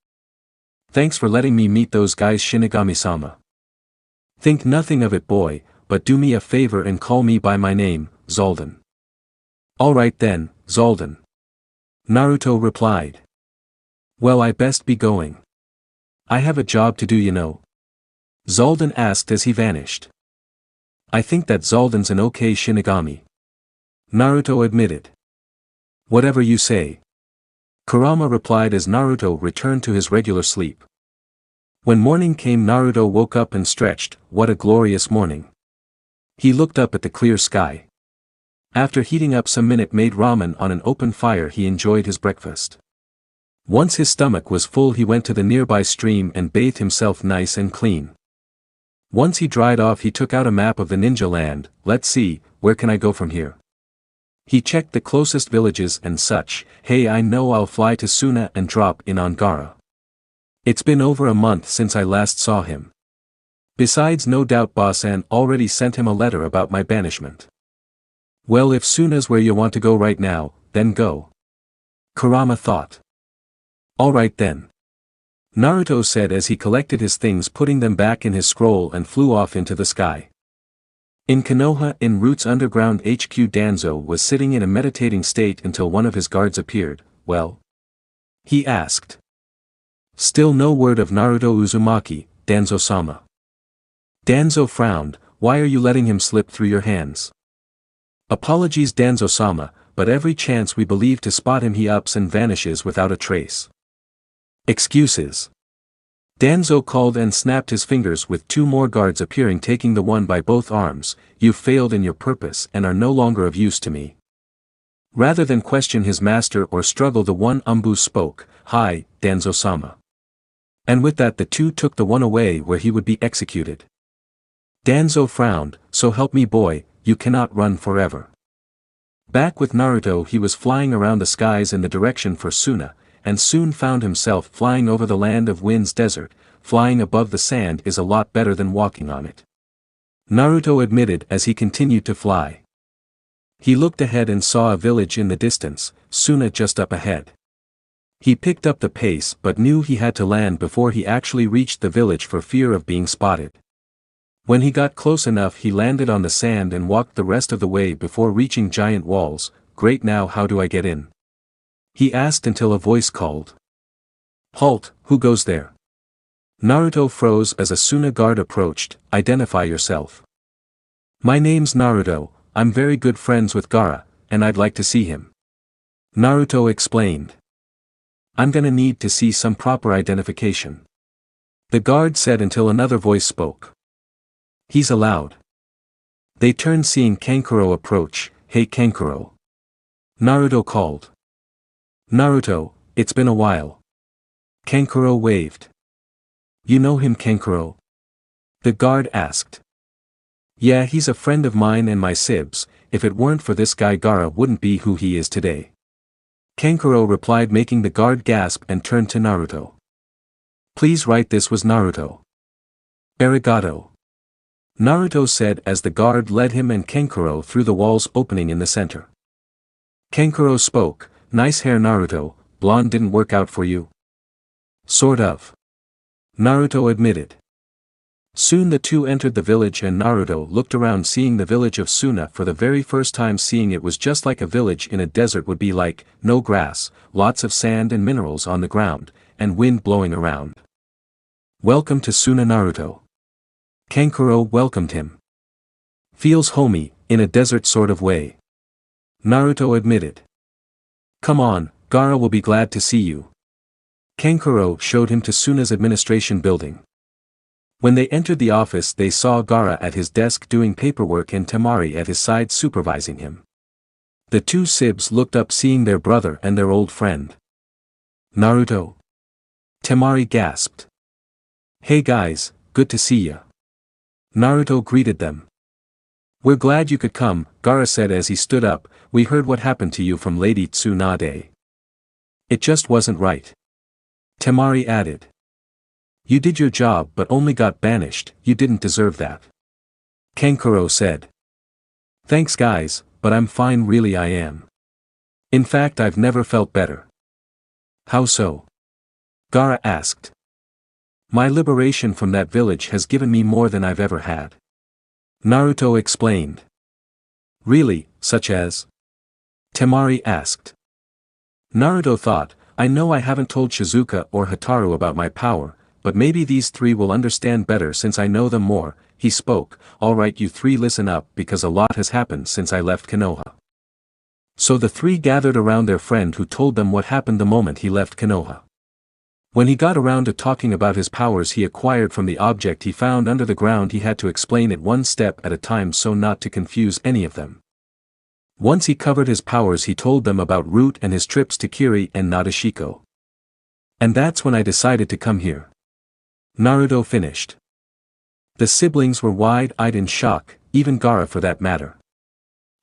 Thanks for letting me meet those guys Shinigami-sama. Think nothing of it boy, but do me a favor and call me by my name, Zoldan. Alright then, Zoldan. Naruto replied. Well I best be going. I have a job to do you know. Zoldan asked as he vanished. I think that Zoldan's an okay Shinigami. Naruto admitted. Whatever you say. Kurama replied as Naruto returned to his regular sleep. When morning came Naruto woke up and stretched. What a glorious morning. He looked up at the clear sky. After heating up some minute-made ramen on an open fire he enjoyed his breakfast. Once his stomach was full he went to the nearby stream and bathed himself nice and clean. Once he dried off he took out a map of the ninja land. Let's see, where can I go from here? He checked the closest villages and such. Hey, I know I'll fly to Suna and drop in on Gaara. It's been over a month since I last saw him. Besides no doubt Boss-an already sent him a letter about my banishment. Well if Suna's where you want to go right now, then go. Kurama thought. Alright then. Naruto said as he collected his things putting them back in his scroll and flew off into the sky. In Konoha in Root's underground HQ Danzo was sitting in a meditating state until one of his guards appeared. Well? He asked. Still no word of Naruto Uzumaki, Danzo-sama. Danzo frowned. Why are you letting him slip through your hands? Apologies Danzo-sama, but every chance we believe to spot him he ups and vanishes without a trace. Excuses. Danzo called and snapped his fingers with two more guards appearing taking the one by both arms. "You've failed in your purpose and are no longer of use to me." Rather than question his master or struggle, the one Umbu spoke, "Hi, Danzo-sama." And with that the two took the one away where he would be executed. Danzo frowned, "So help me boy, you cannot run forever." Back with Naruto, he was flying around the skies in the direction for Suna, and soon found himself flying over the land of Wind's desert. Flying above the sand is a lot better than walking on it, Naruto admitted as he continued to fly. He looked ahead and saw a village in the distance, Suna just up ahead. He picked up the pace but knew he had to land before he actually reached the village for fear of being spotted. When he got close enough, he landed on the sand and walked the rest of the way before reaching giant walls. "Great, now how do I get in?" he asked until a voice called. "Halt, who goes there?" Naruto froze as a Suna guard approached. "Identify yourself." "My name's Naruto, I'm very good friends with Gaara, and I'd like to see him," Naruto explained. "I'm gonna need to see some proper identification," the guard said until another voice spoke. "He's allowed." They turned seeing Kankuro approach. "Hey Kankuro," Naruto called. "Naruto, it's been a while." Kankuro waved. "You know him, Kankuro?" the guard asked. "Yeah, he's a friend of mine and my sibs. If it weren't for this guy Gaara wouldn't be who he is today," Kankuro replied, making the guard gasp and turned to Naruto. "Please write this was Naruto." "Arigato," Naruto said as the guard led him and Kankuro through the wall's opening in the center. Kankuro spoke. "Nice hair Naruto, blonde didn't work out for you?" "Sort of," Naruto admitted. Soon the two entered the village and Naruto looked around, seeing the village of Suna for the very first time. Seeing it was just like a village in a desert would be like: no grass, lots of sand and minerals on the ground, and wind blowing around. "Welcome to Suna Naruto," Kankuro welcomed him. "Feels homey, in a desert sort of way," Naruto admitted. "Come on, Gaara will be glad to see you." Kankuro showed him to Suna's administration building. When they entered the office, they saw Gaara at his desk doing paperwork and Temari at his side supervising him. The two sibs looked up, seeing their brother and their old friend. "Naruto?" Temari gasped. "Hey guys, good to see ya," Naruto greeted them. "We're glad you could come," Gaara said as he stood up. "We heard what happened to you from Lady Tsunade. It just wasn't right," Temari added. "You did your job but only got banished. You didn't deserve that," Kankuro said. "Thanks guys, but I'm fine, really I am. In fact, I've never felt better." "How so?" Gaara asked. "My liberation from that village has given me more than I've ever had," Naruto explained. "Really, such as?" Temari asked. Naruto thought, "I know I haven't told Shizuka or Hotaru about my power, but maybe these three will understand better since I know them more." He spoke. "Alright, you three listen up, because a lot has happened since I left Konoha." So the three gathered around their friend, who told them what happened the moment he left Konoha. When he got around to talking about his powers he acquired from the object he found under the ground, he had to explain it one step at a time so not to confuse any of them. Once he covered his powers, he told them about Root and his trips to Kiri and Nadeshiko. "And that's when I decided to come here," Naruto finished. The siblings were wide-eyed in shock, even Gaara for that matter.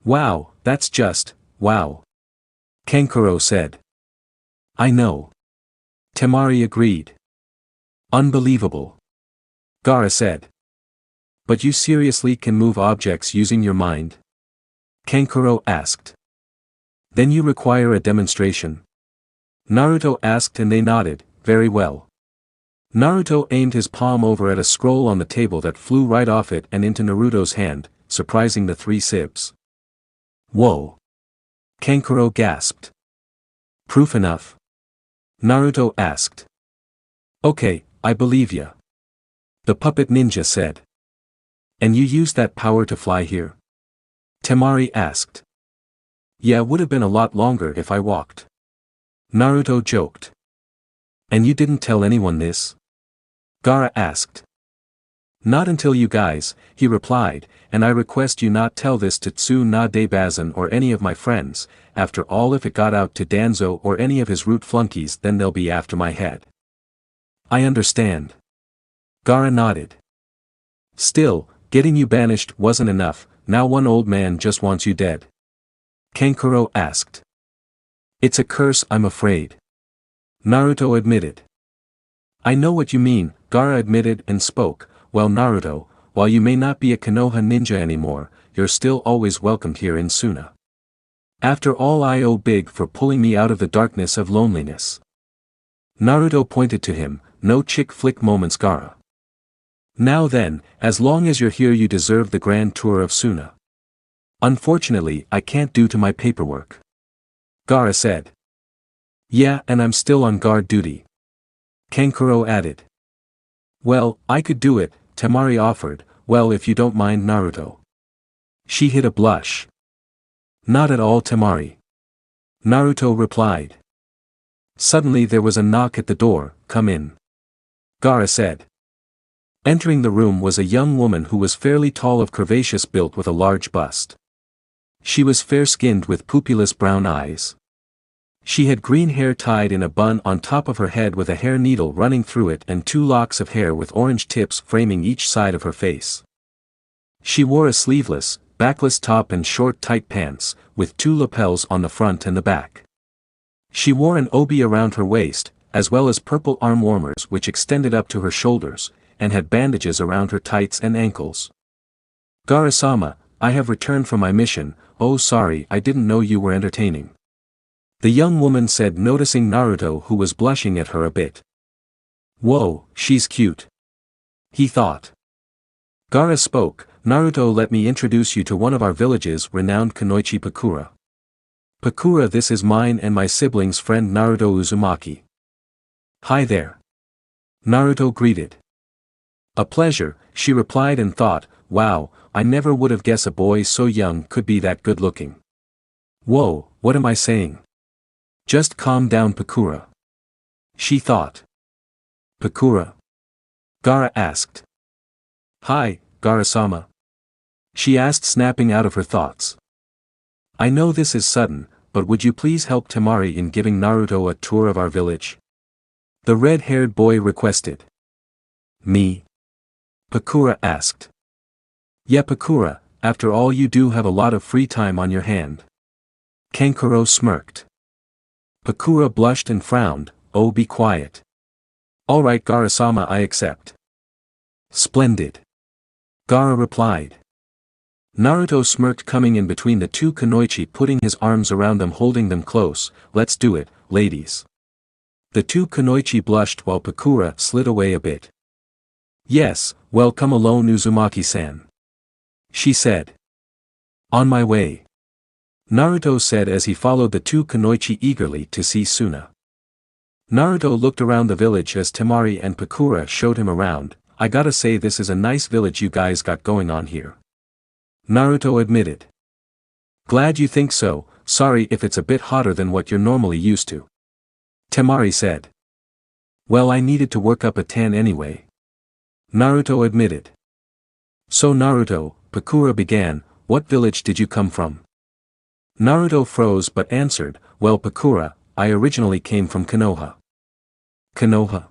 "Wow, that's just, wow," Kankuro said. "I know," Temari agreed. "Unbelievable," Gaara said. "But you seriously can move objects using your mind?" Kankuro asked. "Then you require a demonstration?" Naruto asked, and they nodded. "Very well." Naruto aimed his palm over at a scroll on the table that flew right off it and into Naruto's hand, surprising the three sibs. "Whoa!" Kankuro gasped. "Proof enough?" Naruto asked. "Okay, I believe ya," the puppet ninja said. "And you used that power to fly here?" Temari asked. "Yeah, would have been a lot longer if I walked," Naruto joked. "And you didn't tell anyone this?" Gaara asked. Not until you guys, he replied, and I request you not tell this to Tsunade Bazan or any of my friends. After all, if it got out to Danzo or any of his root flunkies, then they'll be after my head. I understand. Gaara nodded. Still, getting you banished wasn't enough, now one old man just wants you dead. Kankuro asked. It's a curse, I'm afraid. Naruto admitted. I know what you mean, Gaara admitted and spoke. Well, Naruto, while you may not be a Konoha ninja anymore, you're still always welcomed here in Suna. After all, I owe big for pulling me out of the darkness of loneliness. Naruto pointed to him, no chick flick moments, Gaara. Now then, as long as you're here you deserve the grand tour of Suna. Unfortunately, I can't due to my paperwork. Gaara said. Yeah, and I'm still on guard duty. Kankuro added. Well, I could do it, Temari offered. Well, if you don't mind, Naruto. She hid a blush. Not at all, Temari. Naruto replied. Suddenly there was a knock at the door. Come in. Gaara said. Entering the room was a young woman who was fairly tall, of curvaceous build with a large bust. She was fair-skinned with pupilless brown eyes. She had green hair tied in a bun on top of her head with a hair needle running through it and 2 locks of hair with orange tips framing each side of her face. She wore a sleeveless, backless top and short tight pants, with 2 lapels on the front and the back. She wore an obi around her waist, as well as purple arm warmers which extended up to her shoulders, and had bandages around her tights and ankles. Gaara-sama, I have returned from my mission. Oh, sorry, I didn't know you were entertaining. The young woman said, noticing Naruto, who was blushing at her a bit. Whoa, she's cute. He thought. Gaara spoke. Naruto, let me introduce you to one of our village's renowned kunoichi, Pakura. Pakura, this is mine and my sibling's friend Naruto Uzumaki. Hi there. Naruto greeted. A pleasure, she replied and thought, wow, I never would have guessed a boy so young could be that good looking. Whoa, what am I saying? Just calm down, Pakura. She thought. Pakura? Gaara asked. Hi, Gaara-sama. She asked, snapping out of her thoughts. I know this is sudden, but would you please help Temari in giving Naruto a tour of our village? The red-haired boy requested. Me? Pakura asked. Yeah, Pakura, after all you do have a lot of free time on your hand. Kankuro smirked. Pakura blushed and frowned. Oh, be quiet. Alright, Gaara-sama, I accept. Splendid. Gaara replied. Naruto smirked, coming in between the 2 kunoichi, putting his arms around them, holding them close. Let's do it, ladies. The 2 kunoichi blushed while Pakura slid away a bit. Yes, well, come alone, Uzumaki-san. She said. On my way. Naruto said as he followed the 2 kunoichi eagerly to see Suna. Naruto looked around the village as Temari and Pakura showed him around. I gotta say, this is a nice village you guys got going on here. Naruto admitted. Glad you think so, sorry if it's a bit hotter than what you're normally used to. Temari said. Well, I needed to work up a tan anyway. Naruto admitted. So Naruto, Pakura began, what village did you come from? Naruto froze but answered, well, Pakura, I originally came from Konoha. Konoha?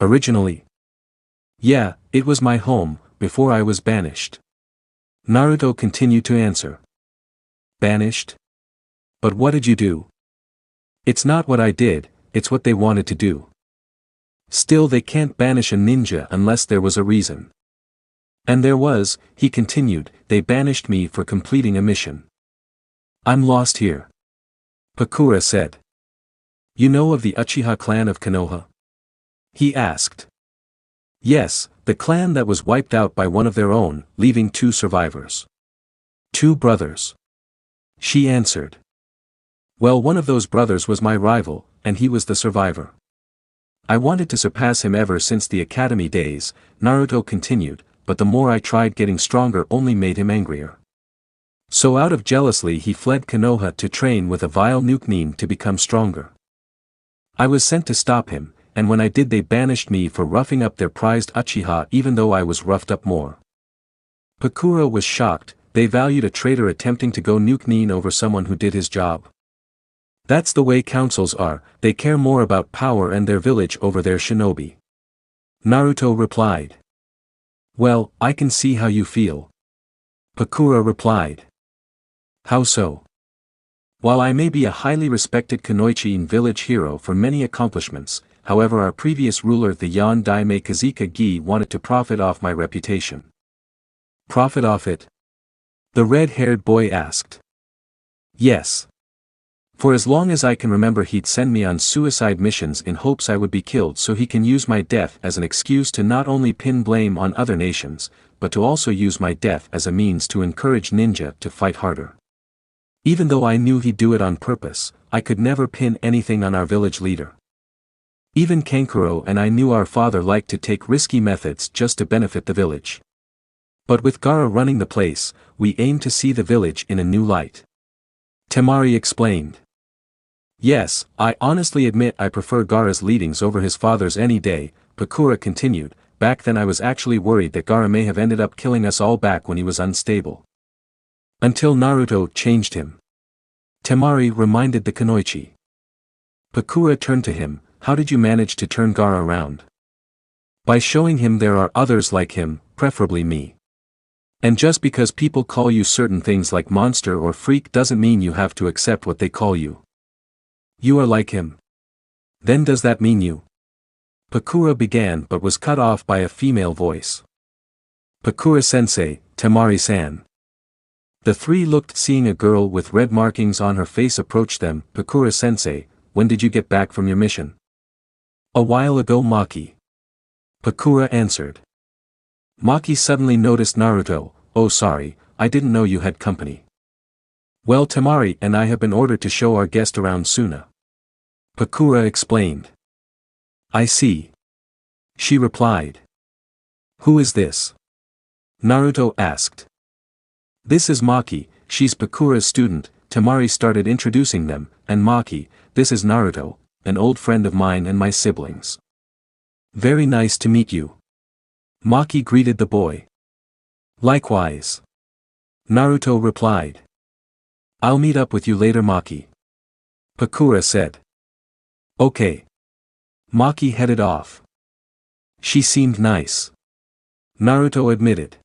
Originally? Yeah, it was my home, before I was banished. Naruto continued to answer. Banished? But what did you do? It's not what I did, it's what they wanted to do. Still, they can't banish a ninja unless there was a reason. And there was, he continued, they banished me for completing a mission. I'm lost here. Pakura said. You know of the Uchiha clan of Konoha? He asked. Yes, the clan that was wiped out by one of their own, leaving 2 survivors. 2 brothers. She answered. Well, one of those brothers was my rival, and he was the survivor. I wanted to surpass him ever since the academy days, Naruto continued, but the more I tried, getting stronger only made him angrier. So out of jealousy he fled Konoha to train with a vile nuke to become stronger. I was sent to stop him, and when I did they banished me for roughing up their prized Uchiha even though I was roughed up more. Pakura was shocked. They valued a traitor attempting to go nuke Nin over someone who did his job. That's the way councils are, they care more about power and their village over their shinobi. Naruto replied. Well, I can see how you feel. Pakura replied. How so? While I may be a highly respected Kunoichi village hero for many accomplishments, however our previous ruler the Yan Daime Kazika Gi wanted to profit off my reputation. Profit off it? The red-haired boy asked. Yes. For as long as I can remember he'd send me on suicide missions in hopes I would be killed so he can use my death as an excuse to not only pin blame on other nations, but to also use my death as a means to encourage ninja to fight harder. Even though I knew he'd do it on purpose, I could never pin anything on our village leader. Even Kankuro and I knew our father liked to take risky methods just to benefit the village. But with Gaara running the place, we aim to see the village in a new light. Temari explained. Yes, I honestly admit I prefer Gaara's leadings over his father's any day, Pakura continued. Back then I was actually worried that Gaara may have ended up killing us all back when he was unstable. Until Naruto changed him. Temari reminded the Kunoichi. Pakura turned to him. How did you manage to turn Gaara around? By showing him there are others like him, preferably me. And just because people call you certain things like monster or freak doesn't mean you have to accept what they call you. You are like him. Then does that mean you? Pakura began but was cut off by a female voice. Pakura-sensei, Temari-san. The three looked, seeing a girl with red markings on her face approach them. Pakura-sensei, when did you get back from your mission? A while ago, Maki. Pakura answered. Maki suddenly noticed Naruto. Oh sorry, I didn't know you had company. Well, Temari and I have been ordered to show our guest around Suna. Pakura explained. I see. She replied. Who is this? Naruto asked. This is Maki, she's Pakura's student. Temari started introducing them, and Maki, this is Naruto, an old friend of mine and my siblings. Very nice to meet you. Maki greeted the boy. Likewise. Naruto replied. I'll meet up with you later, Maki. Pakura said. Okay. Maki headed off. She seemed nice. Naruto admitted.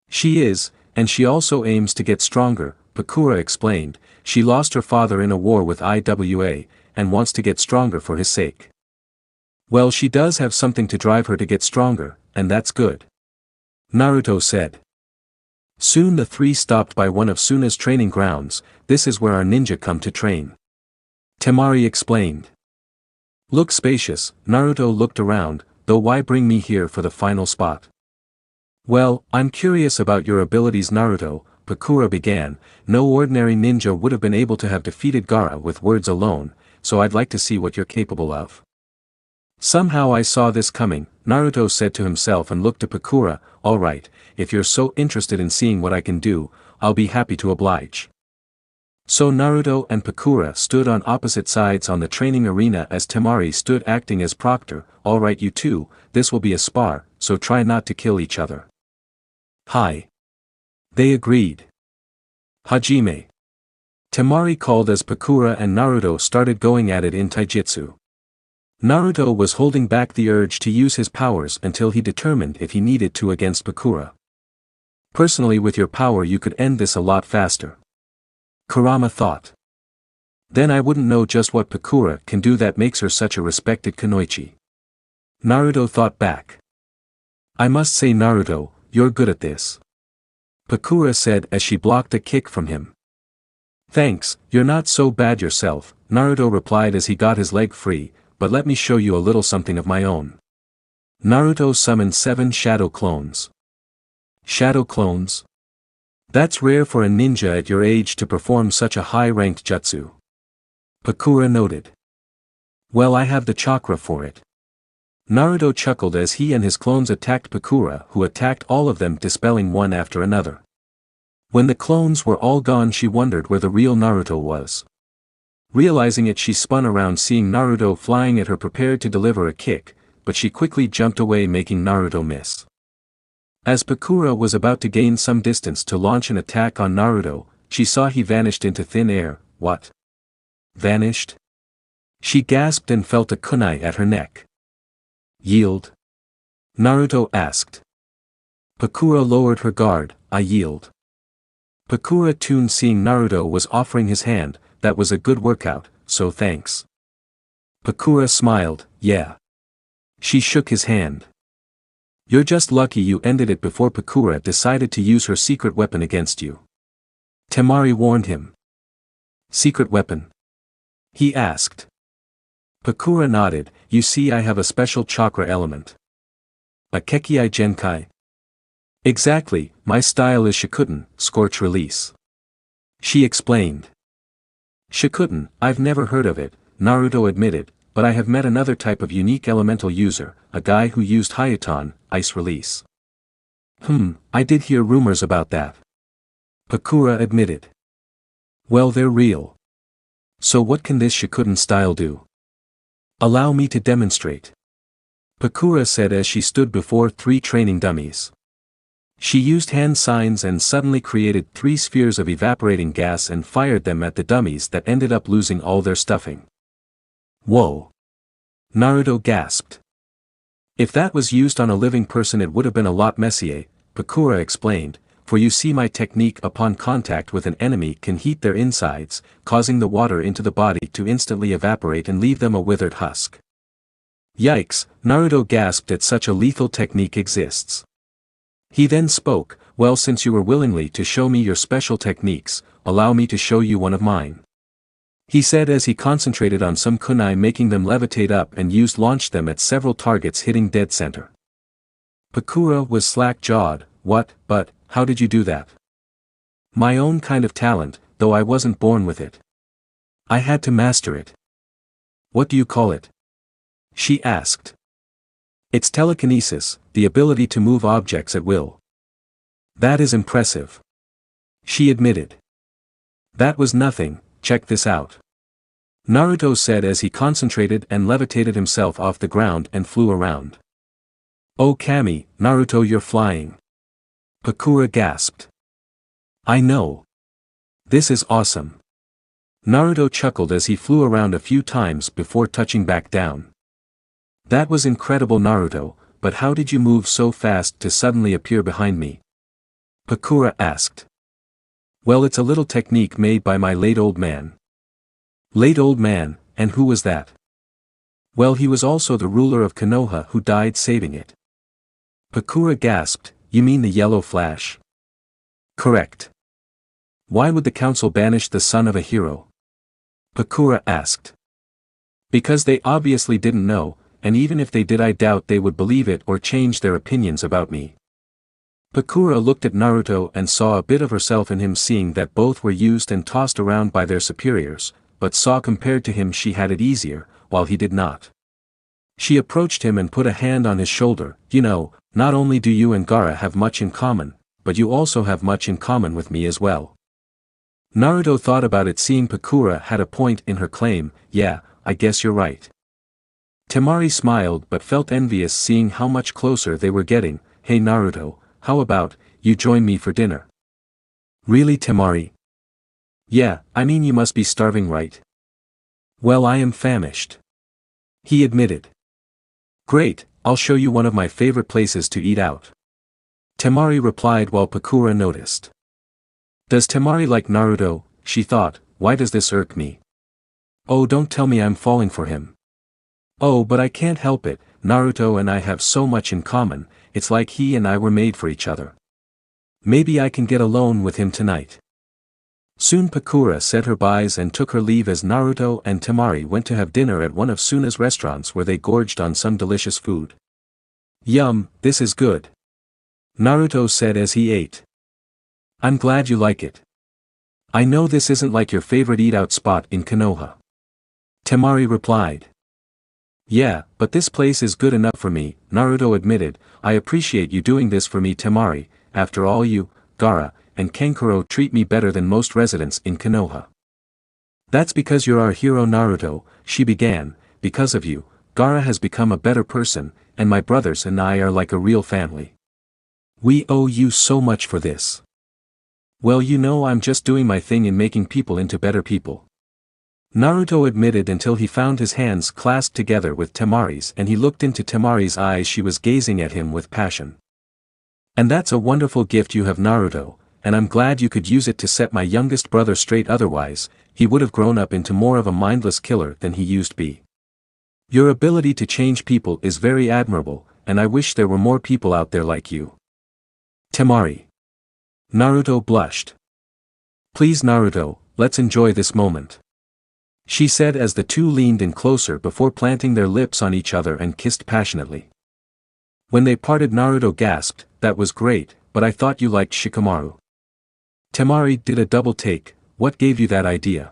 She is, and she also aims to get stronger, Pakura explained. She lost her father in a war with IWA, and wants to get stronger for his sake. Well, she does have something to drive her to get stronger, and that's good. Naruto said. Soon the three stopped by one of Suna's training grounds. This is where our ninja come to train. Temari explained. Look spacious. Naruto looked around, though why bring me here for the final spot? Well, I'm curious about your abilities, Naruto, Pakura began. No ordinary ninja would have been able to have defeated Gaara with words alone, so I'd like to see what you're capable of. Somehow I saw this coming, Naruto said to himself and looked to Pakura. Alright, if you're so interested in seeing what I can do, I'll be happy to oblige. So Naruto and Pakura stood on opposite sides on the training arena as Temari stood acting as proctor. Alright you two, this will be a spar, so try not to kill each other. Hi. They agreed. Hajime. Temari called as Pakura and Naruto started going at it in taijutsu. Naruto was holding back the urge to use his powers until he determined if he needed to against Pakura. Personally, with your power you could end this a lot faster. Kurama thought. Then I wouldn't know just what Pakura can do that makes her such a respected kunoichi. Naruto thought back. I must say, Naruto, you're good at this. Pakura said as she blocked a kick from him. Thanks, you're not so bad yourself, Naruto replied as he got his leg free, but let me show you a little something of my own. Naruto summoned 7 shadow clones. Shadow clones? That's rare for a ninja at your age to perform such a high-ranked jutsu. Pakura noted. Well, I have the chakra for it. Naruto chuckled as he and his clones attacked Pakura, who attacked all of them, dispelling one after another. When the clones were all gone, she wondered where the real Naruto was. Realizing it, she spun around, seeing Naruto flying at her, prepared to deliver a kick, but she quickly jumped away, making Naruto miss. As Pakura was about to gain some distance to launch an attack on Naruto, she saw he vanished into thin air. What? Vanished? She gasped and felt a kunai at her neck. Yield? Naruto asked. Pakura lowered her guard. I yield. Pakura tuned, seeing Naruto was offering his hand. That was a good workout, so thanks. Pakura smiled. Yeah. She shook his hand. You're just lucky you ended it before Pakura decided to use her secret weapon against you. Temari warned him. Secret weapon? He asked. Pakura nodded. You see, I have a special chakra element. A Kekkei Genkai? Exactly, my style is Shikuten, Scorch Release. She explained. Shikuten, I've never heard of it, Naruto admitted, but I have met another type of unique elemental user, a guy who used Hyuton, Ice Release. I did hear rumors about that. Pakura admitted. Well, they're real. So what can this Shikuten style do? Allow me to demonstrate. Pakura said as she stood before 3 training dummies. She used hand signs and suddenly created 3 spheres of evaporating gas and fired them at the dummies that ended up losing all their stuffing. Whoa! Naruto gasped. If that was used on a living person it would have been a lot messier, Pakura explained, for you see my technique upon contact with an enemy can heat their insides, causing the water into the body to instantly evaporate and leave them a withered husk. Yikes, Naruto gasped at such a lethal technique exists. He then spoke, well, since you were willingly to show me your special techniques, allow me to show you one of mine. He said as he concentrated on some kunai, making them levitate up and launched them at several targets, hitting dead center. Pakura was slack-jawed. What, but, how did you do that? My own kind of talent, though I wasn't born with it. I had to master it. What do you call it? She asked. It's telekinesis, the ability to move objects at will. That is impressive. She admitted. That was nothing, check this out. Naruto said as he concentrated and levitated himself off the ground and flew around. Oh Kami, Naruto, you're flying. Pakura gasped. I know. This is awesome. Naruto chuckled as he flew around a few times before touching back down. That was incredible, Naruto, but how did you move so fast to suddenly appear behind me? Pakura asked. Well, it's a little technique made by my late old man. Late old man, and who was that? Well, he was also the ruler of Konoha who died saving it. Pakura gasped, you mean the Yellow Flash? Correct. Why would the council banish the son of a hero? Pakura asked. Because they obviously didn't know, and even if they did I doubt they would believe it or change their opinions about me. Pakura looked at Naruto and saw a bit of herself in him, seeing that both were used and tossed around by their superiors, but saw compared to him she had it easier, while he did not. She approached him and put a hand on his shoulder. You know, not only do you and Gaara have much in common, but you also have much in common with me as well. Naruto thought about it, seeing Pakura had a point in her claim. Yeah, I guess you're right. Temari smiled but felt envious, seeing how much closer they were getting. Hey Naruto, how about, you join me for dinner? Really, Temari? Yeah, I mean you must be starving, right? Well, I am famished. He admitted. Great, I'll show you one of my favorite places to eat out. Temari replied while Pakura noticed. Does Temari like Naruto? She thought, why does this irk me? Oh, don't tell me I'm falling for him. Oh, but I can't help it, Naruto and I have so much in common, it's like he and I were made for each other. Maybe I can get alone with him tonight. Soon Pakura said her byes and took her leave as Naruto and Temari went to have dinner at one of Suna's restaurants, where they gorged on some delicious food. Yum, this is good. Naruto said as he ate. I'm glad you like it. I know this isn't like your favorite eat-out spot in Konoha. Temari replied. Yeah, but this place is good enough for me, Naruto admitted. I appreciate you doing this for me, Temari. After all, you, Gaara, and Kankuro treat me better than most residents in Konoha. That's because you're our hero Naruto, she began, because of you, Gaara has become a better person, and my brothers and I are like a real family. We owe you so much for this. Well, you know, I'm just doing my thing in making people into better people. Naruto admitted until he found his hands clasped together with Temari's and he looked into Temari's eyes. She was gazing at him with passion. And that's a wonderful gift you have, Naruto, and I'm glad you could use it to set my youngest brother straight, otherwise, he would have grown up into more of a mindless killer than he used to be. Your ability to change people is very admirable, and I wish there were more people out there like you. Temari. Naruto blushed. Please Naruto, let's enjoy this moment. She said as the two leaned in closer before planting their lips on each other and kissed passionately. When they parted, Naruto gasped, that was great, but I thought you liked Shikamaru. Temari did a double take, what gave you that idea?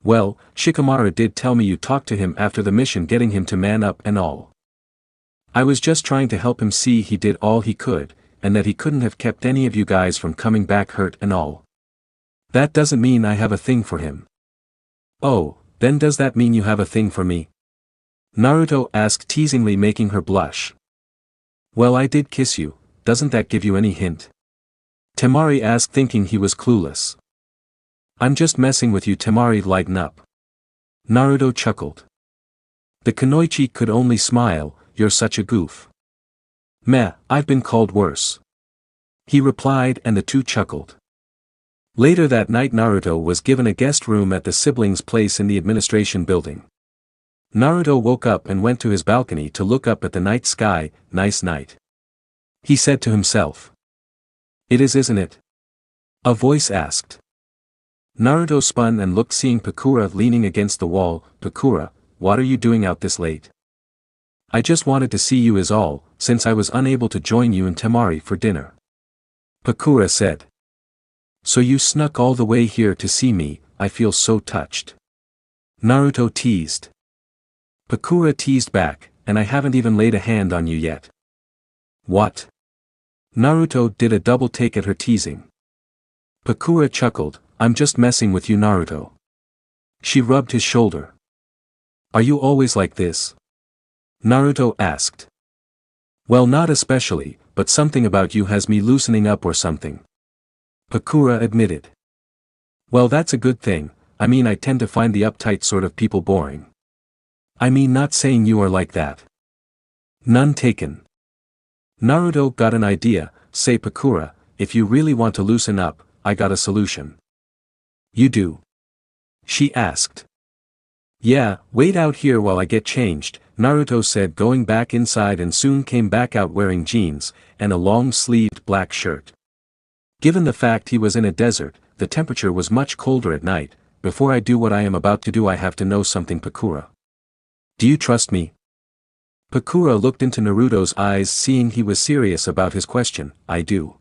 Well, Shikamaru did tell me you talked to him after the mission, getting him to man up and all. I was just trying to help him see he did all he could, and that he couldn't have kept any of you guys from coming back hurt and all. That doesn't mean I have a thing for him. Oh, then does that mean you have a thing for me? Naruto asked teasingly, making her blush. Well, I did kiss you, doesn't that give you any hint? Temari asked, thinking he was clueless. I'm just messing with you, Temari lightened up. Naruto chuckled. The Kunoichi could only smile, you're such a goof. Meh, I've been called worse. He replied, and the two chuckled. Later that night, Naruto was given a guest room at the siblings' place in the administration building. Naruto woke up and went to his balcony to look up at the night sky. Nice night. He said to himself. It is, isn't it? A voice asked. Naruto spun and looked, seeing Pakura leaning against the wall. Pakura, what are you doing out this late? I just wanted to see you is all, since I was unable to join you and Temari for dinner. Pakura said. So you snuck all the way here to see me, I feel so touched. Naruto teased. Pakura teased back, and I haven't even laid a hand on you yet. What? Naruto did a double take at her teasing. Pakura chuckled, I'm just messing with you, Naruto. She rubbed his shoulder. Are you always like this? Naruto asked. Well, not especially, but something about you has me loosening up or something. Pakura admitted. Well, that's a good thing, I mean I tend to find the uptight sort of people boring. I mean, not saying you are like that. None taken. Naruto got an idea, say Pakura, if you really want to loosen up, I got a solution. You do? She asked. Yeah, wait out here while I get changed, Naruto said, going back inside, and soon came back out wearing jeans and a long-sleeved black shirt. Given the fact he was in a desert, the temperature was much colder at night. Before I do what I am about to do, I have to know something, Pakura. Do you trust me? Pakura looked into Naruto's eyes, seeing he was serious about his question. I do.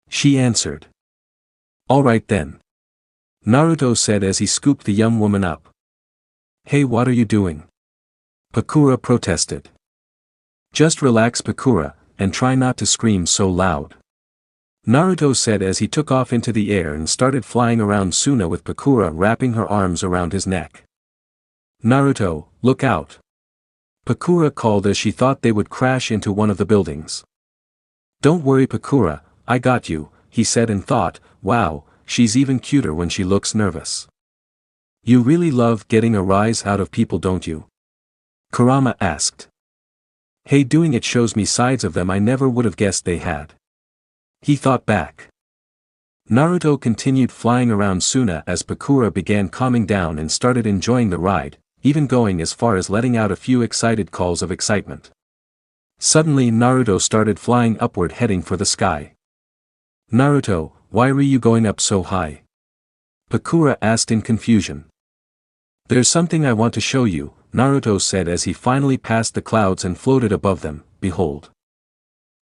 She answered. All right then. Naruto said as he scooped the young woman up. Hey, what are you doing? Pakura protested. Just relax, Pakura, and try not to scream so loud. Naruto said as he took off into the air and started flying around Suna with Pakura wrapping her arms around his neck. Naruto, look out. Pakura called as she thought they would crash into one of the buildings. Don't worry, Pakura, I got you, he said, and thought, wow, she's even cuter when she looks nervous. You really love getting a rise out of people, don't you? Kurama asked. Hey, doing it shows me sides of them I never would have guessed they had. He thought back. Naruto continued flying around Suna as Pakura began calming down and started enjoying the ride, even going as far as letting out a few excited calls of excitement. Suddenly Naruto started flying upward, heading for the sky. Naruto, why were you going up so high? Pakura asked in confusion. There's something I want to show you, Naruto said as he finally passed the clouds and floated above them. Behold.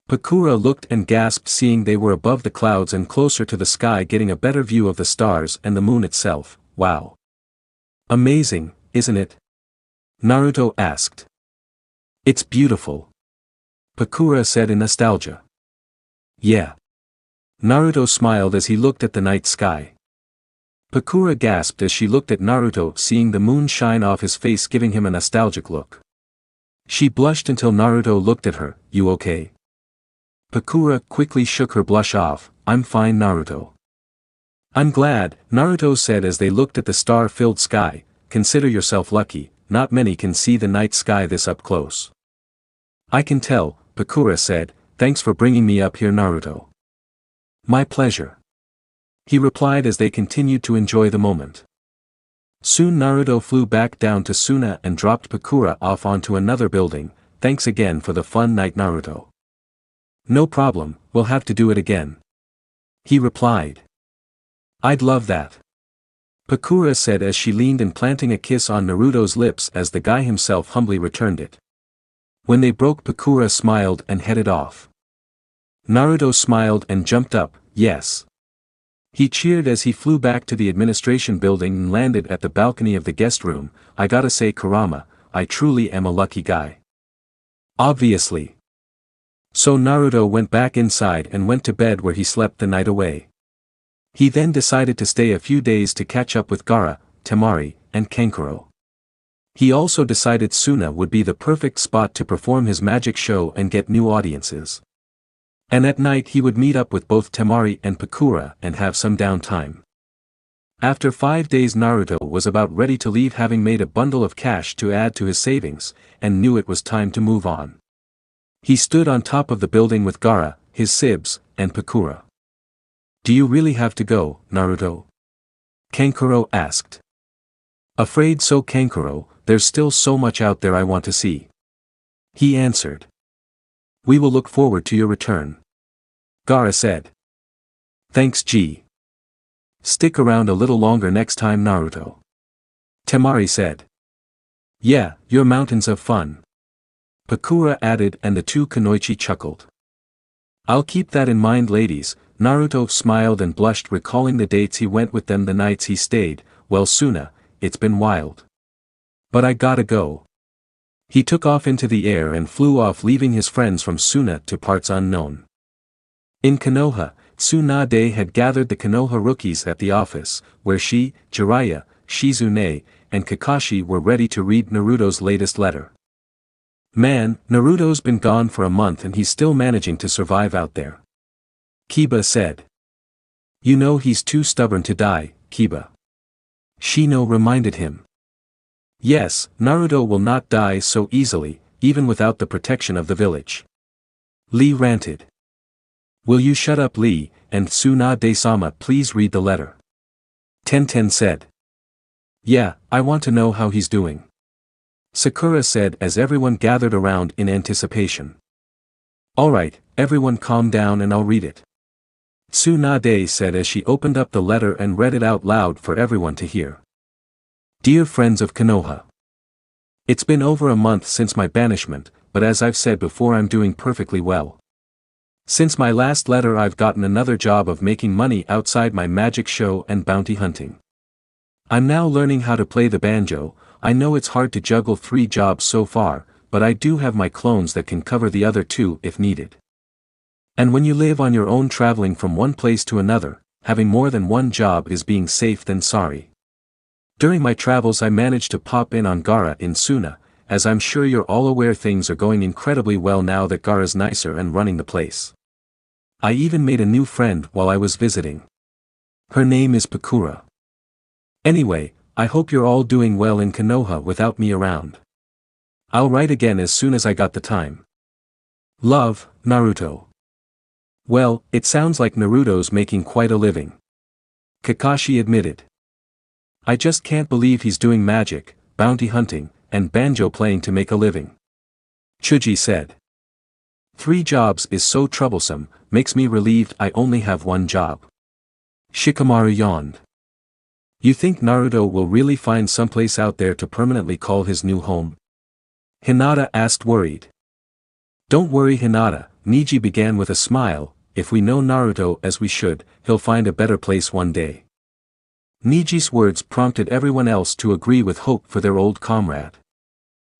Pakura looked and gasped, seeing they were above the clouds and closer to the sky, getting a better view of the stars and the moon itself. Wow. Amazing, isn't it? Naruto asked. It's beautiful. Pakura said in nostalgia. Yeah. Naruto smiled as he looked at the night sky. Pakura gasped as she looked at Naruto, seeing the moon shine off his face, giving him a nostalgic look. She blushed until Naruto looked at her. You okay? Pakura quickly shook her blush off. I'm fine, Naruto. I'm glad, Naruto said as they looked at the star-filled sky. Consider yourself lucky, not many can see the night sky this up close. I can tell, Pakura said. Thanks for bringing me up here, Naruto. My pleasure. He replied as they continued to enjoy the moment. Soon Naruto flew back down to Suna and dropped Pakura off onto another building. Thanks again for the fun night, Naruto. No problem, we'll have to do it again. He replied. I'd love that. Pakura said as she leaned and planting a kiss on Naruto's lips as the guy himself humbly returned it. When they broke, Pakura smiled and headed off. Naruto smiled and jumped up. Yes. He cheered as he flew back to the administration building and landed at the balcony of the guest room. I gotta say, Kurama, I truly am a lucky guy. Obviously. So Naruto went back inside and went to bed where he slept the night away. He then decided to stay a few days to catch up with Gaara, Temari, and Kankuro. He also decided Suna would be the perfect spot to perform his magic show and get new audiences. And at night he would meet up with both Temari and Pakura and have some downtime. After 5 days, Naruto was about ready to leave, having made a bundle of cash to add to his savings, and knew it was time to move on. He stood on top of the building with Gaara, his sibs, and Pakura. Do you really have to go, Naruto? Kankuro asked. Afraid so, Kankuro, there's still so much out there I want to see. He answered. We will look forward to your return. Gaara said. Thanks, G. Stick around a little longer next time, Naruto. Temari said. Yeah, your mountains of fun. Pakura added, and the two kunoichi chuckled. I'll keep that in mind, ladies. Naruto smiled and blushed, recalling the dates he went with them, the nights he stayed. Well, Suna, it's been wild. But I gotta go. He took off into the air and flew off, leaving his friends from Suna to parts unknown. In Konoha, Tsunade had gathered the Konoha rookies at the office, where she, Jiraiya, Shizune, and Kakashi were ready to read Naruto's latest letter. Man, Naruto's been gone for a month and he's still managing to survive out there. Kiba said. You know he's too stubborn to die, Kiba. Shino reminded him. Yes, Naruto will not die so easily, even without the protection of the village. Lee ranted. Will you shut up, Lee, and Tsunade-sama please read the letter. Tenten said. Yeah, I want to know how he's doing. Sakura said as everyone gathered around in anticipation. Alright, everyone calm down and I'll read it. Tsunade said as she opened up the letter and read it out loud for everyone to hear. Dear friends of Konoha. It's been over a month since my banishment, but as I've said before, I'm doing perfectly well. Since my last letter, I've gotten another job of making money outside my magic show and bounty hunting. I'm now learning how to play the banjo. I know it's hard to juggle 3 jobs so far, but I do have my clones that can cover the other 2 if needed. And when you live on your own, traveling from one place to another, having more than one job is being safe than sorry. During my travels I managed to pop in on Gaara in Suna, as I'm sure you're all aware things are going incredibly well now that Gaara's nicer and running the place. I even made a new friend while I was visiting. Her name is Pakura. Anyway, I hope you're all doing well in Konoha without me around. I'll write again as soon as I got the time. Love, Naruto. Well, it sounds like Naruto's making quite a living. Kakashi admitted. I just can't believe he's doing magic, bounty hunting, and banjo playing to make a living. Chuji said. 3 jobs is so troublesome, makes me relieved I only have 1 job. Shikamaru yawned. You think Naruto will really find someplace out there to permanently call his new home? Hinata asked, worried. Don't worry, Hinata, Niji began with a smile. If we know Naruto as we should, he'll find a better place one day. Niji's words prompted everyone else to agree with hope for their old comrade.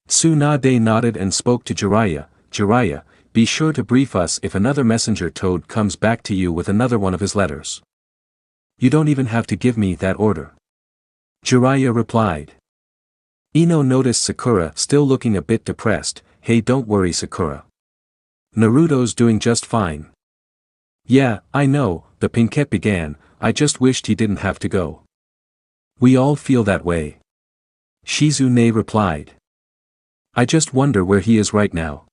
Tsunade nodded and spoke to Jiraiya. Jiraiya, be sure to brief us if another messenger toad comes back to you with another one of his letters. You don't even have to give me that order. Jiraiya replied. Ino noticed Sakura still looking a bit depressed. Hey, don't worry, Sakura. Naruto's doing just fine. Yeah, I know, the Pinkette began, I just wished he didn't have to go. We all feel that way. Shizune replied. I just wonder where he is right now.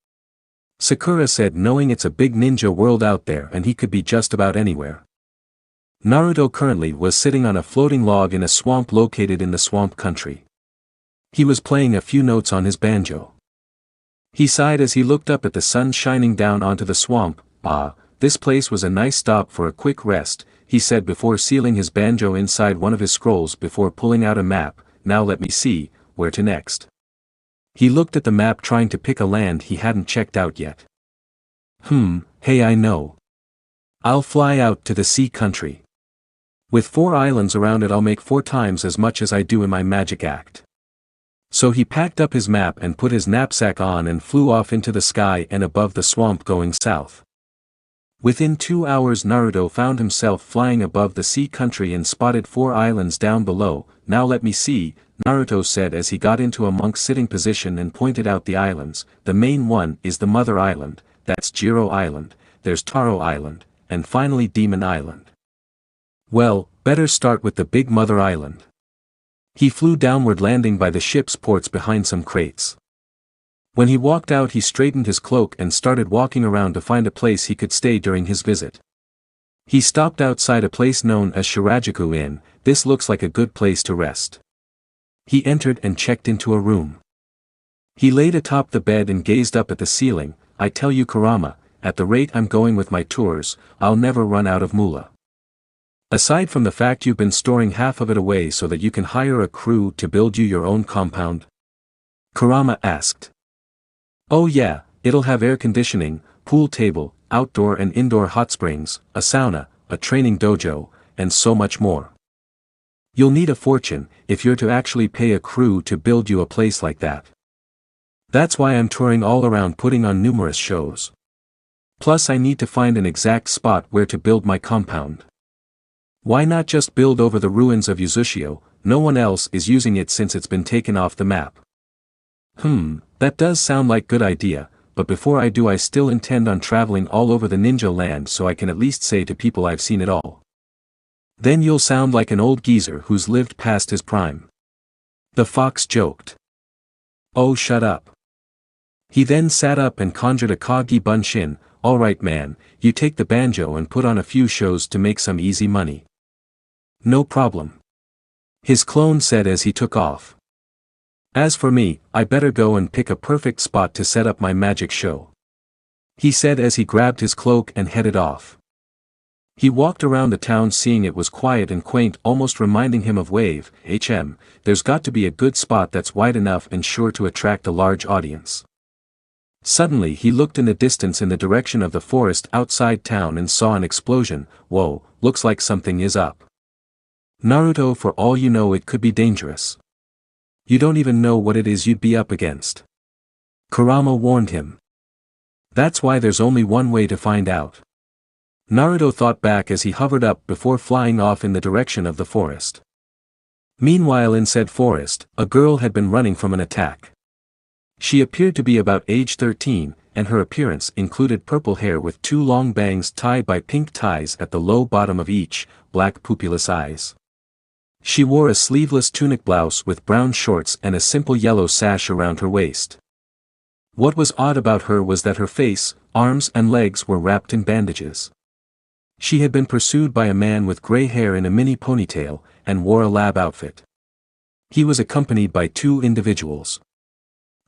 Sakura said, knowing it's a big ninja world out there and he could be just about anywhere. Naruto currently was sitting on a floating log in a swamp located in the swamp country. He was playing a few notes on his banjo. He sighed as he looked up at the sun shining down onto the swamp. Ah, this place was a nice stop for a quick rest, he said before sealing his banjo inside one of his scrolls before pulling out a map. Now let me see, where to next. He looked at the map trying to pick a land he hadn't checked out yet. Hey, I know. I'll fly out to the sea country. With 4 islands around it, I'll make 4 times as much as I do in my magic act. So he packed up his map and put his knapsack on and flew off into the sky and above the swamp going south. Within 2 hours Naruto found himself flying above the sea country and spotted 4 islands down below. Now let me see, Naruto said as he got into a monk's sitting position and pointed out the islands. The main one is the Mother Island, that's Jiro Island, there's Taro Island, and finally Demon Island. Well, better start with the big Mother Island. He flew downward, landing by the ship's ports behind some crates. When he walked out, he straightened his cloak and started walking around to find a place he could stay during his visit. He stopped outside a place known as Shirajuku Inn. This looks like a good place to rest. He entered and checked into a room. He laid atop the bed and gazed up at the ceiling. I tell you, Kurama, at the rate I'm going with my tours, I'll never run out of moolah. Aside from the fact you've been storing half of it away so that you can hire a crew to build you your own compound? Kurama asked. Oh yeah, it'll have air conditioning, pool table, outdoor and indoor hot springs, a sauna, a training dojo, and so much more. You'll need a fortune if you're to actually pay a crew to build you a place like that. That's why I'm touring all around putting on numerous shows. Plus I need to find an exact spot where to build my compound. Why not just build over the ruins of Uzushio? No one else is using it since it's been taken off the map. That does sound like good idea, but before I do I still intend on traveling all over the ninja land so I can at least say to people I've seen it all. Then you'll sound like an old geezer who's lived past his prime. The fox joked. Oh, shut up. He then sat up and conjured a Kagi Bunshin. Alright man, you take the banjo and put on a few shows to make some easy money. No problem. His clone said as he took off. As for me, I better go and pick a perfect spot to set up my magic show. He said as he grabbed his cloak and headed off. He walked around the town seeing it was quiet and quaint, almost reminding him of Wave. There's got to be a good spot that's wide enough and sure to attract a large audience. Suddenly he looked in the distance in the direction of the forest outside town and saw an explosion. Whoa, looks like something is up. Naruto, for all you know it could be dangerous. You don't even know what it is you'd be up against. Kurama warned him. That's why there's only one way to find out. Naruto thought back as he hovered up before flying off in the direction of the forest. Meanwhile in said forest, a girl had been running from an attack. She appeared to be about age 13, and her appearance included purple hair with 2 long bangs tied by pink ties at the low bottom of each, black pupilless eyes. She wore a sleeveless tunic blouse with brown shorts and a simple yellow sash around her waist. What was odd about her was that her face, arms and legs were wrapped in bandages. She had been pursued by a man with gray hair in a mini ponytail, and wore a lab outfit. He was accompanied by 2 individuals.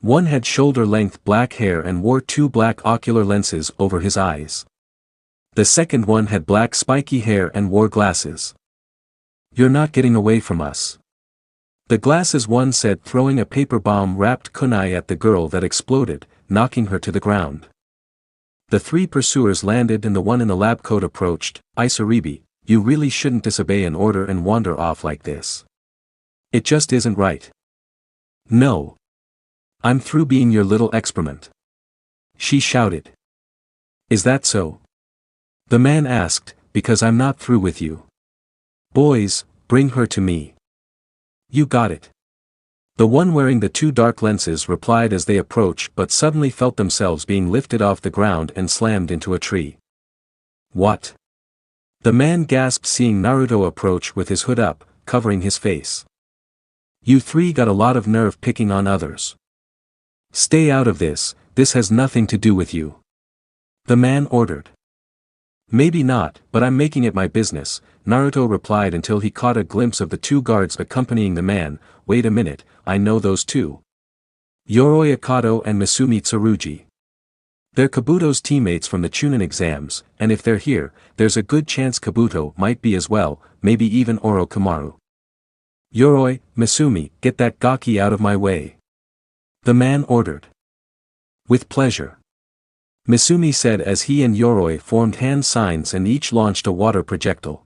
One had shoulder-length black hair and wore 2 black ocular lenses over his eyes. The second one had black spiky hair and wore glasses. You're not getting away from us. The glasses one said, throwing a paper bomb-wrapped kunai at the girl that exploded, knocking her to the ground. The 3 pursuers landed and the one in the lab coat approached. Isaribi, you really shouldn't disobey an order and wander off like this. It just isn't right. No. I'm through being your little excrement. She shouted. Is that so? The man asked, because I'm not through with you. Boys, bring her to me. You got it. The one wearing the two dark lenses replied as they approached but suddenly felt themselves being lifted off the ground and slammed into a tree. What? The man gasped seeing Naruto approach with his hood up, covering his face. You three got a lot of nerve picking on others. Stay out of this has nothing to do with you. The man ordered. Maybe not, but I'm making it my business, Naruto replied until he caught a glimpse of the two guards accompanying the man. Wait a minute, I know those two. Yoroi Akato and Misumi Tsurugi. They're Kabuto's teammates from the Chunin exams, and if they're here, there's a good chance Kabuto might be as well, maybe even Orochimaru. Yoroi, Misumi, get that gaki out of my way. The man ordered. With pleasure. Misumi said as he and Yoroi formed hand signs and each launched a water projectile.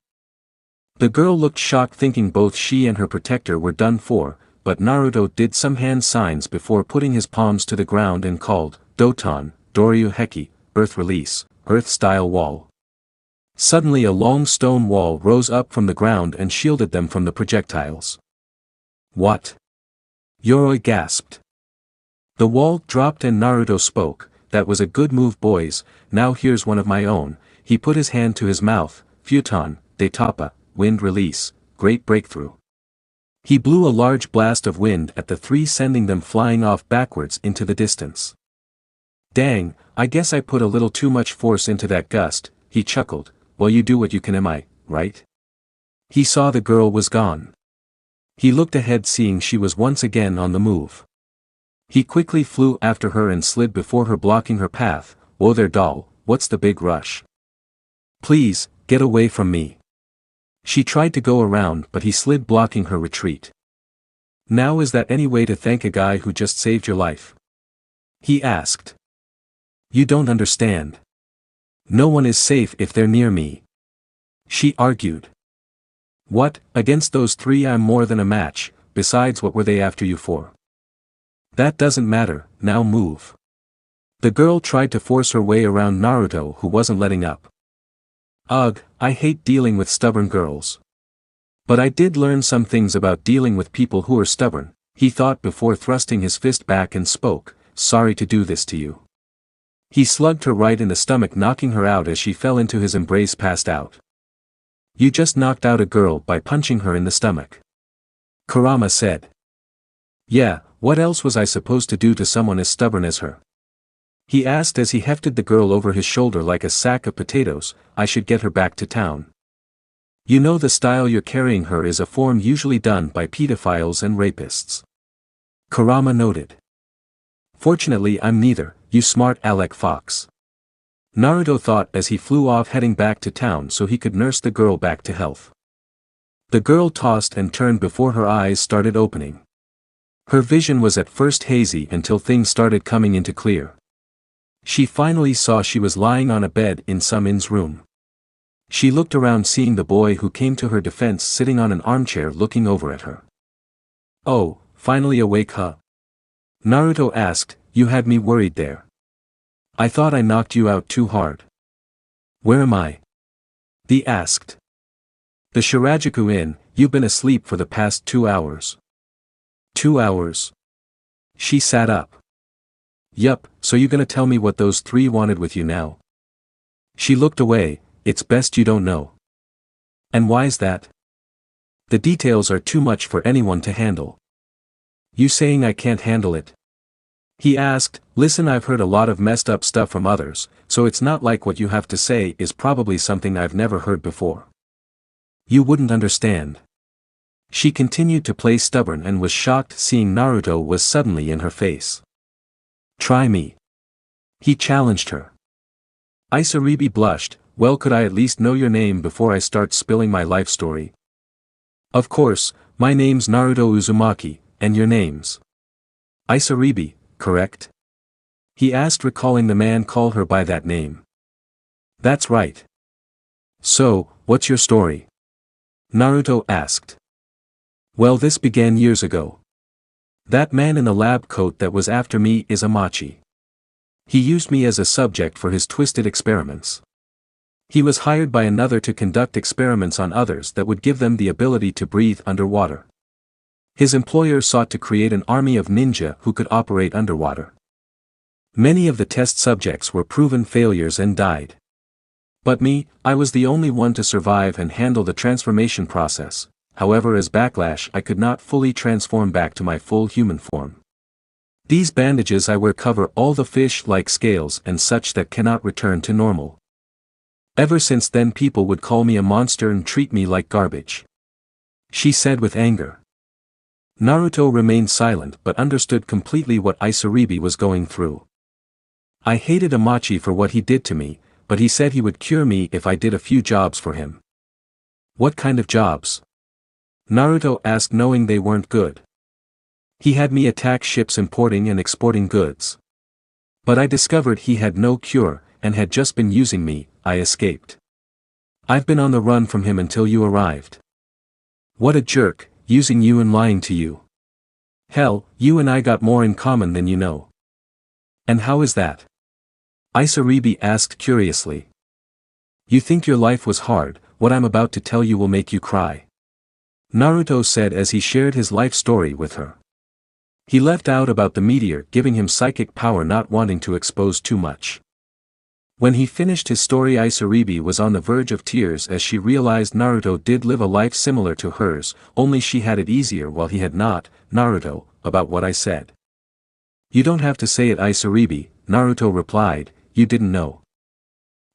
The girl looked shocked thinking both she and her protector were done for, but Naruto did some hand signs before putting his palms to the ground and called, Doton, Doryu Heki, Earth Release, Earth-style wall. Suddenly a long stone wall rose up from the ground and shielded them from the projectiles. What? Yoroi gasped. The wall dropped and Naruto spoke, that was a good move boys, now here's one of my own. He put his hand to his mouth, Futon, Detapa, wind release, great breakthrough. He blew a large blast of wind at the three sending them flying off backwards into the distance. Dang, I guess I put a little too much force into that gust, he chuckled, well you do what you can am I, right? He saw the girl was gone. He looked ahead seeing she was once again on the move. He quickly flew after her and slid before her blocking her path. Whoa there doll, what's the big rush? Please, get away from me. She tried to go around but he slid blocking her retreat. Now is that any way to thank a guy who just saved your life? He asked. You don't understand. No one is safe if they're near me. She argued. What, against those three I'm more than a match, besides what were they after you for? That doesn't matter, now move. The girl tried to force her way around Naruto who wasn't letting up. Ugh, I hate dealing with stubborn girls. But I did learn some things about dealing with people who are stubborn, he thought before thrusting his fist back and spoke, sorry to do this to you. He slugged her right in the stomach knocking her out as she fell into his embrace passed out. You just knocked out a girl by punching her in the stomach. Kurama said. Yeah, what else was I supposed to do to someone as stubborn as her? He asked as he hefted the girl over his shoulder like a sack of potatoes. I should get her back to town. You know the style you're carrying her is a form usually done by pedophiles and rapists. Kurama noted. Fortunately I'm neither, you smart Alec Fox. Naruto thought as he flew off heading back to town so he could nurse the girl back to health. The girl tossed and turned before her eyes started opening. Her vision was at first hazy until things started coming into clear. She finally saw she was lying on a bed in Sumin's room. She looked around seeing the boy who came to her defense sitting on an armchair looking over at her. Oh, finally awake huh? Naruto asked, you had me worried there. I thought I knocked you out too hard. Where am I? They asked. The Shirajuku Inn, you've been asleep for the past 2 hours. 2 hours? She sat up. Yup, so you gonna tell me what those three wanted with you now? She looked away, it's best you don't know. And why's that? The details are too much for anyone to handle. You saying I can't handle it? He asked, listen I've heard a lot of messed up stuff from others, so it's not like what you have to say is probably something I've never heard before. You wouldn't understand. She continued to play stubborn and was shocked seeing Naruto was suddenly in her face. Try me. He challenged her. Isaribi blushed, well could I at least know your name before I start spilling my life story? Of course, my name's Naruto Uzumaki, and your name's Isaribi, correct? He asked recalling the man called her by that name. That's right. So, what's your story? Naruto asked. Well this began years ago. That man in the lab coat that was after me is Amachi. He used me as a subject for his twisted experiments. He was hired by another to conduct experiments on others that would give them the ability to breathe underwater. His employer sought to create an army of ninja who could operate underwater. Many of the test subjects were proven failures and died. But me, I was the only one to survive and handle the transformation process. However, as backlash, I could not fully transform back to my full human form. These bandages I wear cover all the fish-like scales and such that cannot return to normal. Ever since then people would call me a monster and treat me like garbage. She said with anger. Naruto remained silent but understood completely what Isaribi was going through. I hated Itachi for what he did to me, but he said he would cure me if I did a few jobs for him. What kind of jobs? Naruto asked, knowing they weren't good. He had me attack ships importing and exporting goods. But I discovered he had no cure, and had just been using me. I escaped. I've been on the run from him until you arrived. What a jerk, using you and lying to you. Hell, you and I got more in common than you know. And how is that? Isaribi asked curiously. You think your life was hard, what I'm about to tell you will make you cry. Naruto said as he shared his life story with her. He left out about the meteor giving him psychic power, not wanting to expose too much. When he finished his story, Isaribi was on the verge of tears as she realized Naruto did live a life similar to hers, only she had it easier while he had not. Naruto, about what I said. You don't have to say it, Isaribi, Naruto replied, you didn't know.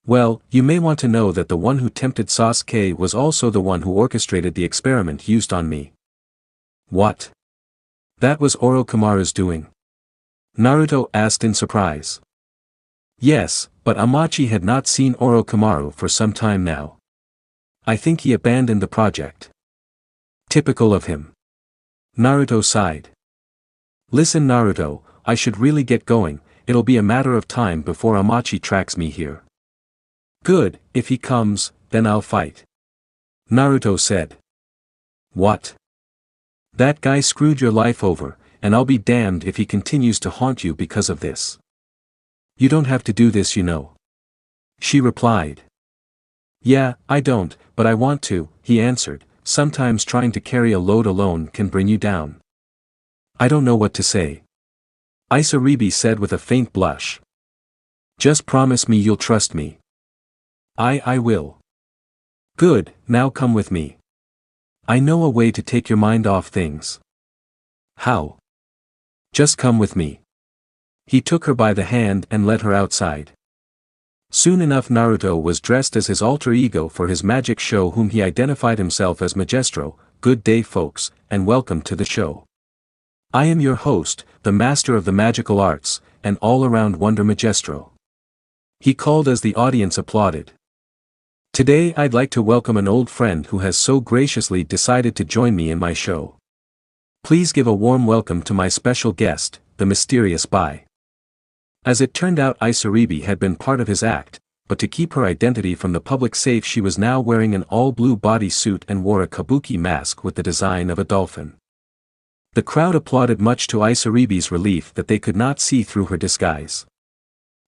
Well, you may want to know that the one who tempted Sasuke was also the one who orchestrated the experiment used on me. What? That was Orochimaru's doing? Naruto asked in surprise. Yes, but Itachi had not seen Orochimaru for some time now. I think he abandoned the project. Typical of him. Naruto sighed. Listen Naruto, I should really get going, it'll be a matter of time before Itachi tracks me here. Good, if he comes, then I'll fight. Naruto said. What? That guy screwed your life over, and I'll be damned if he continues to haunt you because of this. You don't have to do this, you know. She replied. Yeah, I don't, but I want to, he answered, sometimes trying to carry a load alone can bring you down. I don't know what to say. Isaribi said with a faint blush. Just promise me you'll trust me. I will. Good, now come with me. I know a way to take your mind off things. How? Just come with me. He took her by the hand and led her outside. Soon enough Naruto was dressed as his alter ego for his magic show, whom he identified himself as Magestro. Good day folks, and welcome to the show. I am your host, the master of the magical arts, and all-around wonder Magestro. He called as the audience applauded. Today I'd like to welcome an old friend who has so graciously decided to join me in my show. Please give a warm welcome to my special guest, the mysterious Bai. As it turned out, Isaribi had been part of his act, but to keep her identity from the public safe she was now wearing an all-blue bodysuit and wore a kabuki mask with the design of a dolphin. The crowd applauded, much to Isaribi's relief that they could not see through her disguise.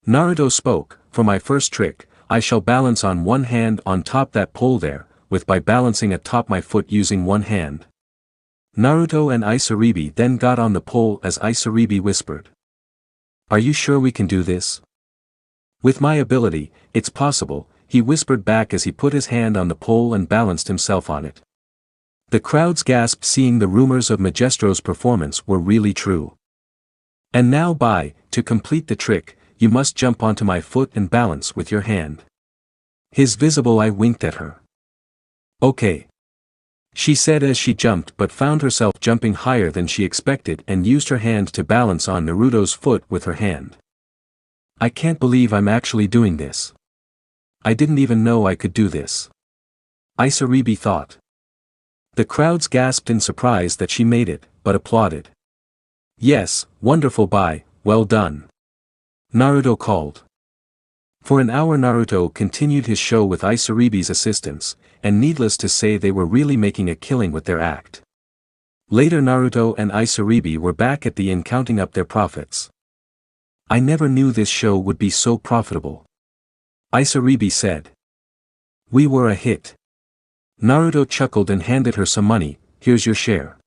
Naruto spoke, for my first trick, I shall balance on one hand on top that pole there, with by balancing atop my foot using one hand. Naruto and Isaribi then got on the pole as Isaribi whispered. Are you sure we can do this? With my ability, it's possible, he whispered back as he put his hand on the pole and balanced himself on it. The crowds gasped, seeing the rumors of Magestro's performance were really true. And now Bai, to complete the trick, you must jump onto my foot and balance with your hand. His visible eye winked at her. Okay. She said as she jumped, but found herself jumping higher than she expected and used her hand to balance on Naruto's foot with her hand. I can't believe I'm actually doing this. I didn't even know I could do this. Isaribi thought. The crowds gasped in surprise that she made it, but applauded. Yes, wonderful Bai, well done. Naruto called. For an hour Naruto continued his show with Isaribi's assistance, and needless to say they were really making a killing with their act. Later Naruto and Isaribi were back at the inn counting up their profits. I never knew this show would be so profitable. Isaribi said. We were a hit. Naruto chuckled and handed her some money, here's your share.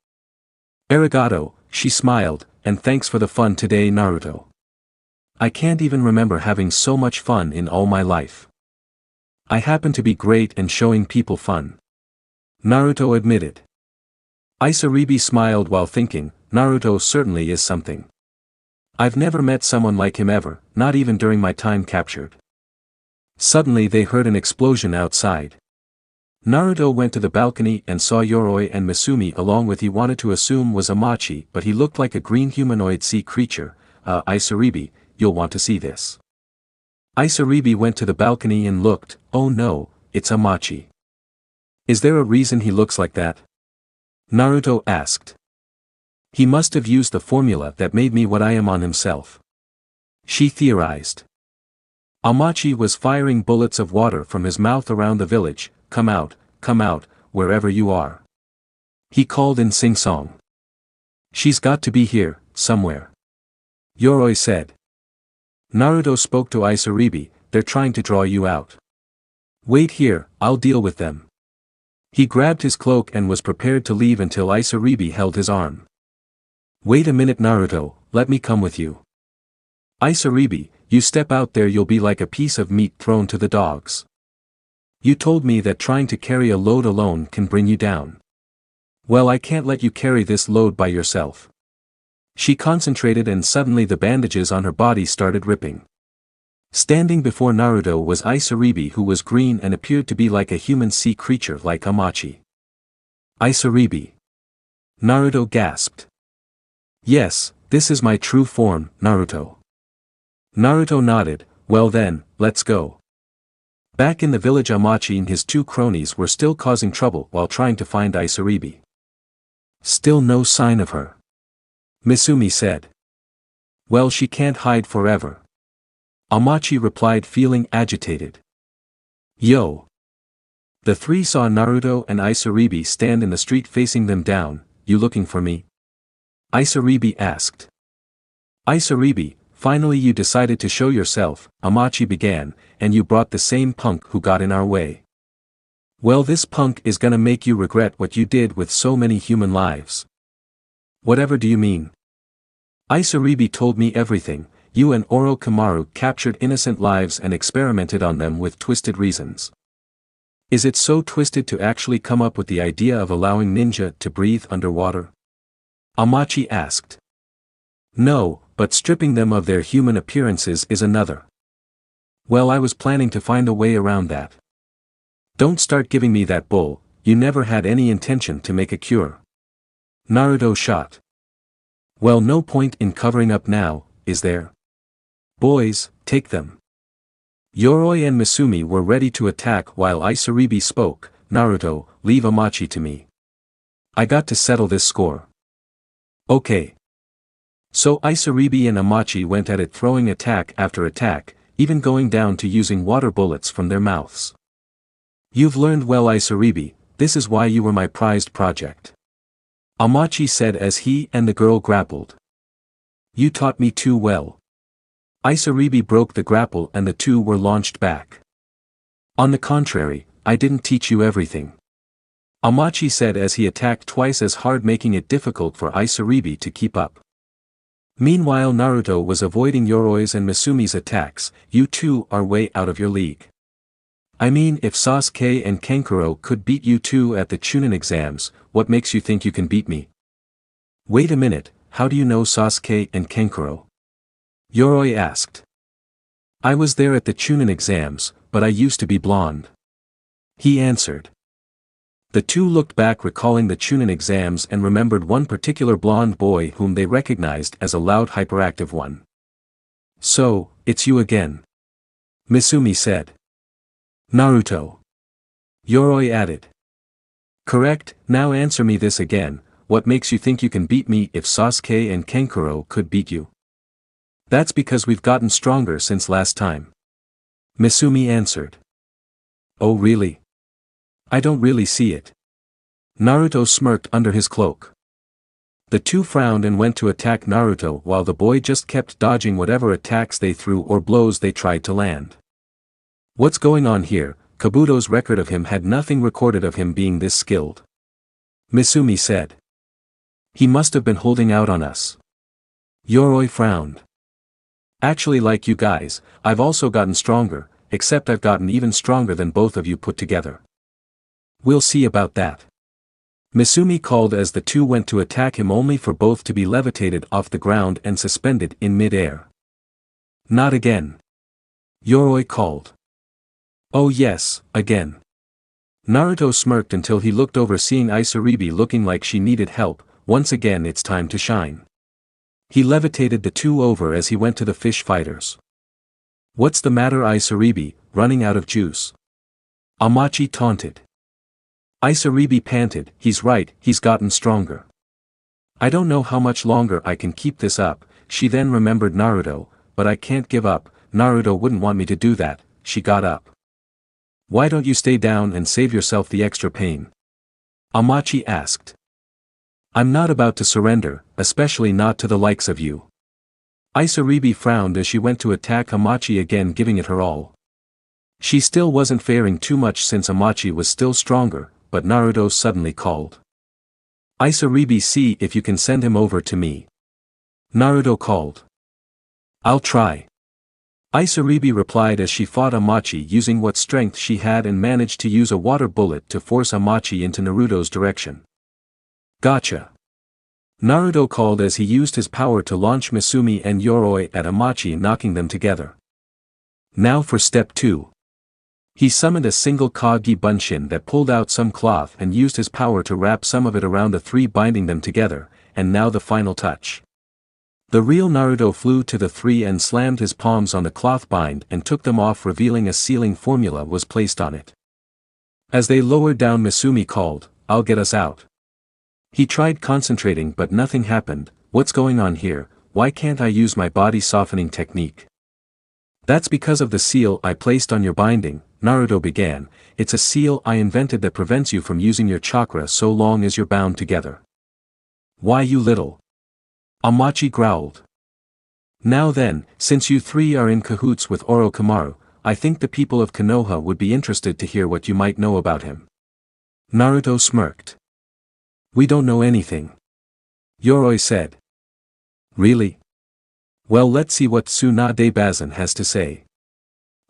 Arigato, she smiled, and thanks for the fun today, Naruto. I can't even remember having so much fun in all my life. I happen to be great and showing people fun. Naruto admitted. Isaribi smiled while thinking, Naruto certainly is something. I've never met someone like him ever, not even during my time captured. Suddenly they heard an explosion outside. Naruto went to the balcony and saw Yoroi and Misumi along with he wanted to assume was Amachi, but he looked like a green humanoid sea creature. Isaribi, you'll want to see this. Isaribi went to the balcony and looked, oh no, it's Amachi. Is there a reason he looks like that? Naruto asked. He must have used the formula that made me what I am on himself. She theorized. Amachi was firing bullets of water from his mouth around the village, come out, wherever you are. He called in sing-song. She's got to be here, somewhere. Yoroi said. Naruto spoke to Isaribi, they're trying to draw you out. Wait here, I'll deal with them. He grabbed his cloak and was prepared to leave until Isaribi held his arm. Wait a minute Naruto, let me come with you. Isaribi, you step out there you'll be like a piece of meat thrown to the dogs. You told me that trying to carry a load alone can bring you down. Well, I can't let you carry this load by yourself. She concentrated and suddenly the bandages on her body started ripping. Standing before Naruto was Isaribi who was green and appeared to be like a human sea creature like Amachi. Isaribi. Naruto gasped. Yes, this is my true form, Naruto. Naruto nodded, well then, let's go. Back in the village Amachi and his two cronies were still causing trouble while trying to find Isaribi. Still no sign of her. Misumi said. Well, she can't hide forever. Amachi replied feeling agitated. Yo! The three saw Naruto and Isaribi stand in the street facing them down, you looking for me? Isaribi asked. Isaribi, finally you decided to show yourself, Amachi began, and you brought the same punk who got in our way. Well, this punk is gonna make you regret what you did with so many human lives. Whatever do you mean? Isaribi told me everything. You and Orochimaru captured innocent lives and experimented on them with twisted reasons. Is it so twisted to actually come up with the idea of allowing ninja to breathe underwater? Amachi asked. No, but stripping them of their human appearances is another. Well, I was planning to find a way around that. Don't start giving me that bull, you never had any intention to make a cure. Naruto shot. Well, no point in covering up now, is there? Boys, take them. Yoroi and Misumi were ready to attack while Isaribi spoke, Naruto, leave Amachi to me. I got to settle this score. Okay. So Isaribi and Amachi went at it throwing attack after attack, even going down to using water bullets from their mouths. You've learned well Isaribi, this is why you were my prized project. Amachi said as he and the girl grappled. You taught me too well. Isaribi broke the grapple and the two were launched back. On the contrary, I didn't teach you everything. Amachi said as he attacked twice as hard making it difficult for Isaribi to keep up. Meanwhile Naruto was avoiding Yoroi's and Misumi's attacks, you two are way out of your league. I mean if Sasuke and Kankuro could beat you two at the Chunin exams, what makes you think you can beat me? Wait a minute, how do you know Sasuke and Kankuro? Yoroi asked. I was there at the Chunin exams, but I used to be blonde. He answered. The two looked back recalling the Chunin exams and remembered one particular blonde boy whom they recognized as a loud hyperactive one. So, it's you again. Misumi said. Naruto. Yoroi added. Correct, now answer me this again, what makes you think you can beat me if Sasuke and Kankuro could beat you? That's because we've gotten stronger since last time. Misumi answered. Oh really? I don't really see it. Naruto smirked under his cloak. The two frowned and went to attack Naruto while the boy just kept dodging whatever attacks they threw or blows they tried to land. What's going on here? Kabuto's record of him had nothing recorded of him being this skilled. Misumi said. He must have been holding out on us. Yoroi frowned. Actually, like you guys, I've also gotten stronger, except I've gotten even stronger than both of you put together. We'll see about that. Misumi called as the two went to attack him, only for both to be levitated off the ground and suspended in mid-air. Not again. Yoroi called. Oh yes, again. Naruto smirked until he looked over, seeing Isaribi looking like she needed help. Once again, it's time to shine. He levitated the two over as he went to the fish fighters. What's the matter, Isaribi, running out of juice? Amachi taunted. Isaribi panted, he's right, he's gotten stronger. I don't know how much longer I can keep this up. She then remembered Naruto, but I can't give up. Naruto wouldn't want me to do that. She got up. Why don't you stay down and save yourself the extra pain? Amachi asked. I'm not about to surrender, especially not to the likes of you. Isaribi frowned as she went to attack Amachi again, giving it her all. She still wasn't faring too much since Amachi was still stronger, but Naruto suddenly called. Isaribi, see if you can send him over to me. Naruto called. I'll try. Isaribi replied as she fought Amachi using what strength she had and managed to use a water bullet to force Amachi into Naruto's direction. Gotcha. Naruto called as he used his power to launch Misumi and Yoroi at Amachi, knocking them together. Now for step 2. He summoned a single Kage Bunshin that pulled out some cloth and used his power to wrap some of it around the three, binding them together, and now the final touch. The real Naruto flew to the three and slammed his palms on the cloth bind and took them off, revealing a sealing formula was placed on it. As they lowered down, Misumi called, I'll get us out. He tried concentrating but nothing happened. What's going on here? Why can't I use my body softening technique? That's because of the seal I placed on your binding, Naruto began. It's a seal I invented that prevents you from using your chakra so long as you're bound together. Why, you little? Amachi growled. Now then, since you three are in cahoots with Orochimaru, I think the people of Konoha would be interested to hear what you might know about him. Naruto smirked. We don't know anything. Yoroi said. Really? Well, let's see what Tsunade Bazin has to say.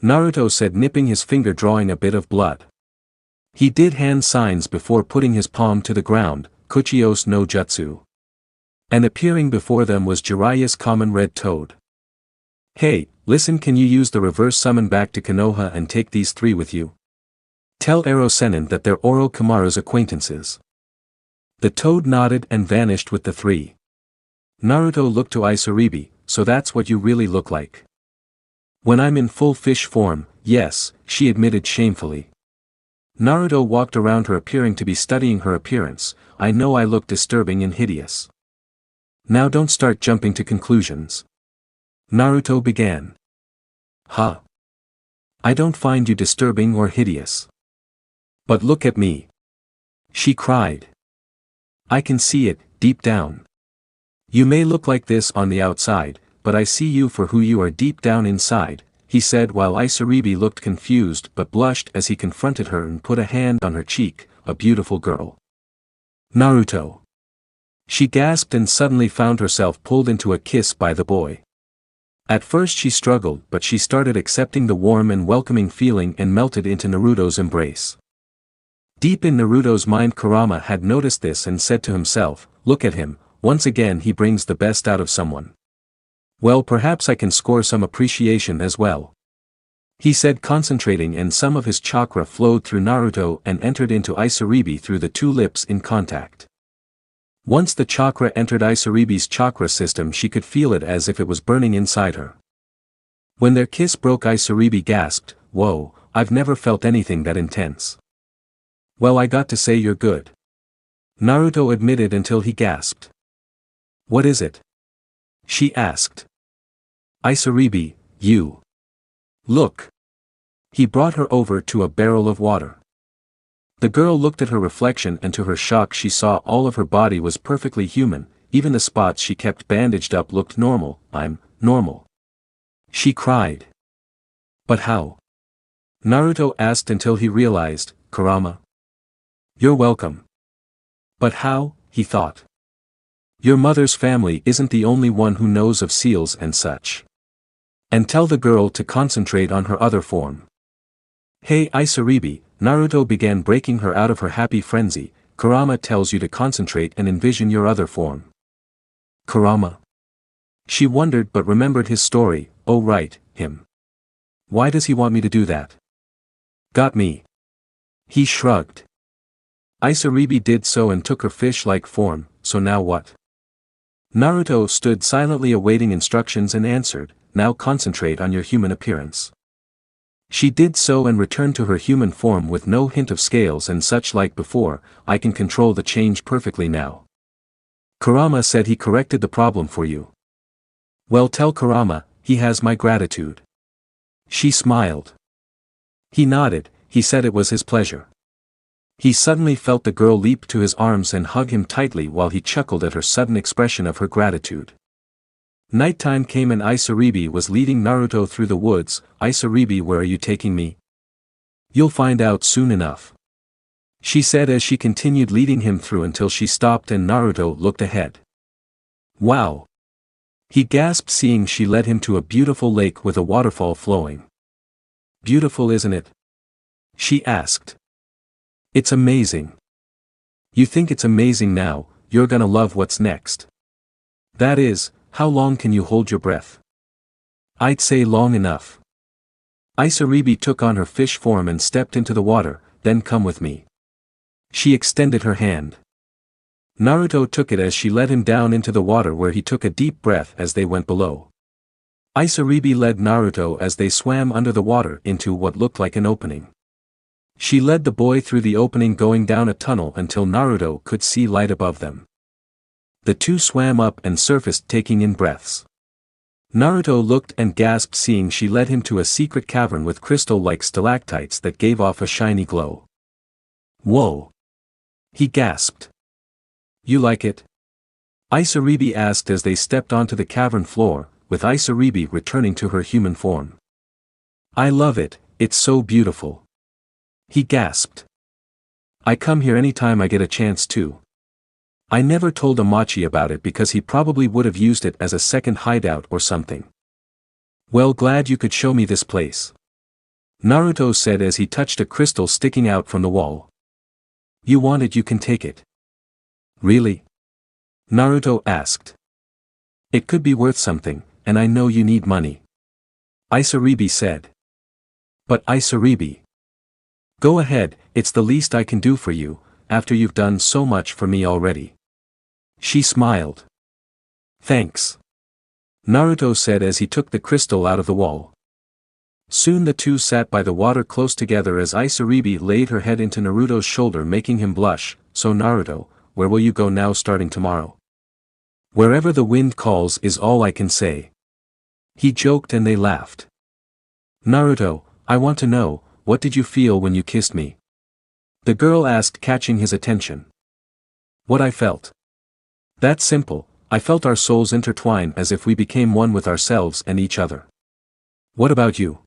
Naruto said, nipping his finger, drawing a bit of blood. He did hand signs before putting his palm to the ground, Kuchios no Jutsu. And appearing before them was Jiraiya's common red toad. Hey, listen, can you use the reverse summon back to Konoha and take these three with you? Tell Ero-Sennin that they're Orochimaru's acquaintances. The toad nodded and vanished with the three. Naruto looked to Isaribi, so that's what you really look like. When I'm in full fish form, yes, she admitted shamefully. Naruto walked around her, appearing to be studying her appearance. I know I look disturbing and hideous. Now don't start jumping to conclusions. Naruto began. Huh? I don't find you disturbing or hideous. But look at me. She cried. I can see it, deep down. You may look like this on the outside, but I see you for who you are deep down inside, he said, while Isaribi looked confused but blushed as he confronted her and put a hand on her cheek. A beautiful girl. Naruto. She gasped and suddenly found herself pulled into a kiss by the boy. At first she struggled, but she started accepting the warm and welcoming feeling and melted into Naruto's embrace. Deep in Naruto's mind, Kurama had noticed this and said to himself, look at him, once again he brings the best out of someone. Well, perhaps I can score some appreciation as well. He said, concentrating, and some of his chakra flowed through Naruto and entered into Isaribi through the two lips in contact. Once the chakra entered Isaribi's chakra system, she could feel it as if it was burning inside her. When their kiss broke, Isaribi gasped, whoa, I've never felt anything that intense. Well, I got to say you're good. Naruto admitted until he gasped. What is it? She asked. Isaribi, you. Look. He brought her over to a barrel of water. The girl looked at her reflection and to her shock she saw all of her body was perfectly human, even the spots she kept bandaged up looked normal. I'm normal. She cried. But how? Naruto asked until he realized, Kurama. You're welcome. But how, he thought. Your mother's family isn't the only one who knows of seals and such. And tell the girl to concentrate on her other form. Hey Isaribi, Naruto began breaking her out of her happy frenzy. Kurama tells you to concentrate and envision your other form. Kurama? She wondered but remembered his story. Oh right, him. Why does he want me to do that? Got me. He shrugged. Isaribi did so and took her fish-like form, so now what? Naruto stood silently awaiting instructions and answered, now concentrate on your human appearance. She did so and returned to her human form with no hint of scales and such like before. I can control the change perfectly now. Kurama said he corrected the problem for you. Well, tell Kurama, he has my gratitude. She smiled. He nodded, he said it was his pleasure. He suddenly felt the girl leap to his arms and hug him tightly while he chuckled at her sudden expression of her gratitude. Nighttime came and Isaribi was leading Naruto through the woods. Isaribi, where are you taking me? You'll find out soon enough. She said as she continued leading him through until she stopped and Naruto looked ahead. Wow! He gasped seeing she led him to a beautiful lake with a waterfall flowing. Beautiful, isn't it? She asked. It's amazing. You think it's amazing now, you're gonna love what's next. That is, how long can you hold your breath? I'd say long enough. Isaribi took on her fish form and stepped into the water, then come with me. She extended her hand. Naruto took it as she led him down into the water where he took a deep breath as they went below. Isaribi led Naruto as they swam under the water into what looked like an opening. She led the boy through the opening going down a tunnel until Naruto could see light above them. The two swam up and surfaced taking in breaths. Naruto looked and gasped seeing she led him to a secret cavern with crystal-like stalactites that gave off a shiny glow. Whoa! He gasped. You like it? Isaribi asked as they stepped onto the cavern floor, with Isaribi returning to her human form. I love it, it's so beautiful. He gasped. I come here anytime I get a chance to. I never told Itachi about it because he probably would have used it as a second hideout or something. Well, glad you could show me this place. Naruto said as he touched a crystal sticking out from the wall. You want it, you can take it. Really? Naruto asked. It could be worth something, and I know you need money. Isaribi said. But Isaribi. Go ahead, it's the least I can do for you, after you've done so much for me already. She smiled. Thanks. Naruto said as he took the crystal out of the wall. Soon the two sat by the water close together as Isaribi laid her head into Naruto's shoulder making him blush. So Naruto, where will you go now starting tomorrow? Wherever the wind calls is all I can say. He joked and they laughed. Naruto, I want to know, what did you feel when you kissed me? The girl asked catching his attention. What I felt. That's simple, I felt our souls intertwine as if we became one with ourselves and each other. What about you?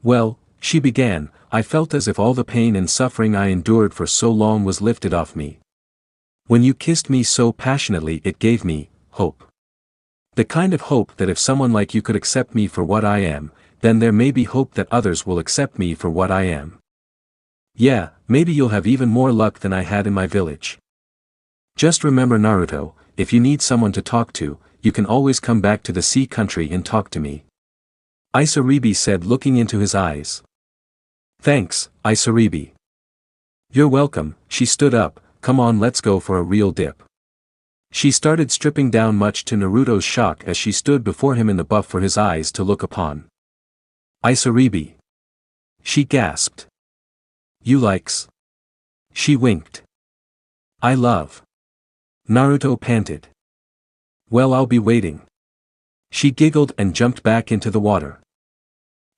Well, she began, I felt as if all the pain and suffering I endured for so long was lifted off me. When you kissed me so passionately it gave me hope. The kind of hope that if someone like you could accept me for what I am, then there may be hope that others will accept me for what I am. Yeah, maybe you'll have even more luck than I had in my village. Just remember Naruto, if you need someone to talk to, you can always come back to the sea country and talk to me. Isaribi said looking into his eyes. Thanks, Isaribi. You're welcome, she stood up, come on let's go for a real dip. She started stripping down much to Naruto's shock as she stood before him in the buff for his eyes to look upon. Isaribi. She gasped. You likes? She winked. I love. Naruto panted. Well, I'll be waiting. She giggled and jumped back into the water.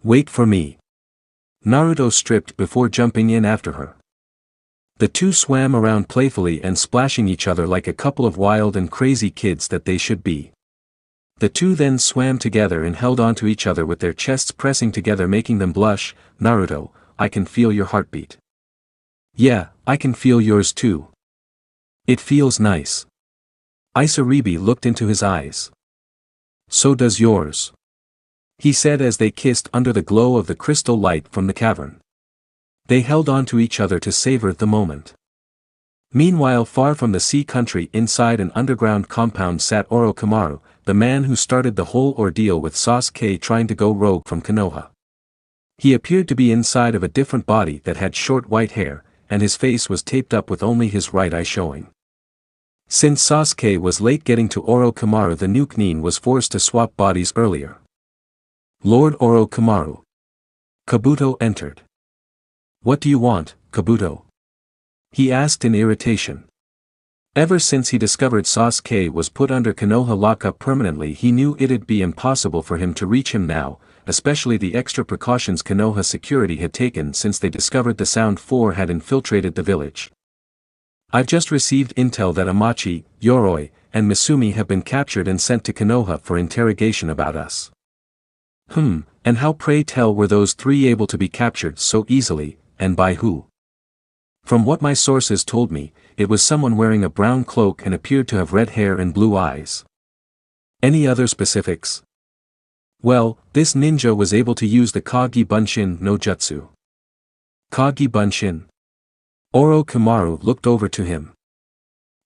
Wait for me. Naruto stripped before jumping in after her. The two swam around playfully and splashing each other like a couple of wild and crazy kids that they should be. The two then swam together and held onto each other with their chests pressing together making them blush. Naruto, I can feel your heartbeat. Yeah, I can feel yours too. It feels nice. Isaribi looked into his eyes. So does yours, he said as they kissed under the glow of the crystal light from the cavern. They held on to each other to savor the moment. Meanwhile, far from the sea country inside an underground compound sat Orochimaru, the man who started the whole ordeal with Sasuke trying to go rogue from Konoha. He appeared to be inside of a different body that had short white hair, and his face was taped up with only his right eye showing. Since Sasuke was late getting to Orochimaru, the new Nin was forced to swap bodies earlier. Lord Orochimaru. Kabuto entered. What do you want, Kabuto? He asked in irritation. Ever since he discovered Sasuke was put under Konoha lockup permanently, he knew it'd be impossible for him to reach him now, especially the extra precautions Konoha security had taken since they discovered the Sound 4 had infiltrated the village. I've just received intel that Amachi, Yoroi, and Misumi have been captured and sent to Konoha for interrogation about us. And how, pray tell, were those three able to be captured so easily, and by who? From what my sources told me, it was someone wearing a brown cloak and appeared to have red hair and blue eyes. Any other specifics? Well, this ninja was able to use the Kage Bunshin no Jutsu. Kage Bunshin? Orochimaru looked over to him.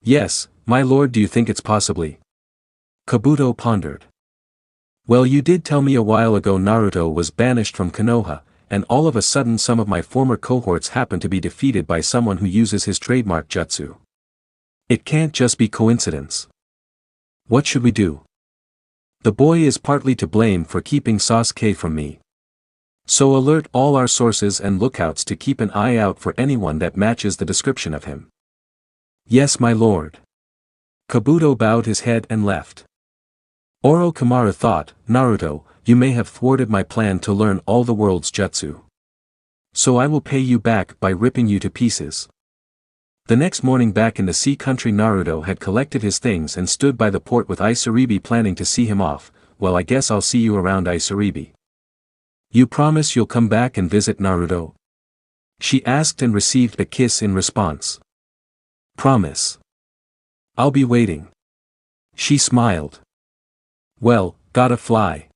Yes, my lord, do you think it's possibly? Kabuto pondered. Well, you did tell me a while ago Naruto was banished from Konoha, and all of a sudden some of my former cohorts happen to be defeated by someone who uses his trademark jutsu. It can't just be coincidence. What should we do? The boy is partly to blame for keeping Sasuke from me. So alert all our sources and lookouts to keep an eye out for anyone that matches the description of him. Yes, my lord. Kabuto bowed his head and left. Orochimaru thought, Naruto, you may have thwarted my plan to learn all the world's jutsu. So I will pay you back by ripping you to pieces. The next morning, back in the sea country, Naruto had collected his things and stood by the port with Isaribi planning to see him off. Well, I guess I'll see you around, Isaribi. You promise you'll come back and visit Naruto? She asked and received a kiss in response. Promise. I'll be waiting. She smiled. Well, gotta fly.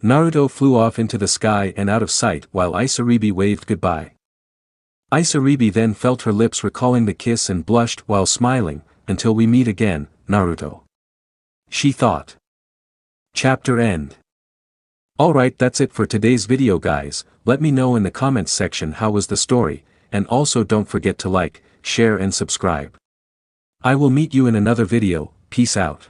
Naruto flew off into the sky and out of sight while Isaribi waved goodbye. Isaribi then felt her lips recalling the kiss and blushed while smiling, until we meet again, Naruto. She thought. Chapter end. Alright, that's it for today's video, guys. Let me know in the comments section how was the story, and also don't forget to like, share and subscribe. I will meet you in another video. Peace out.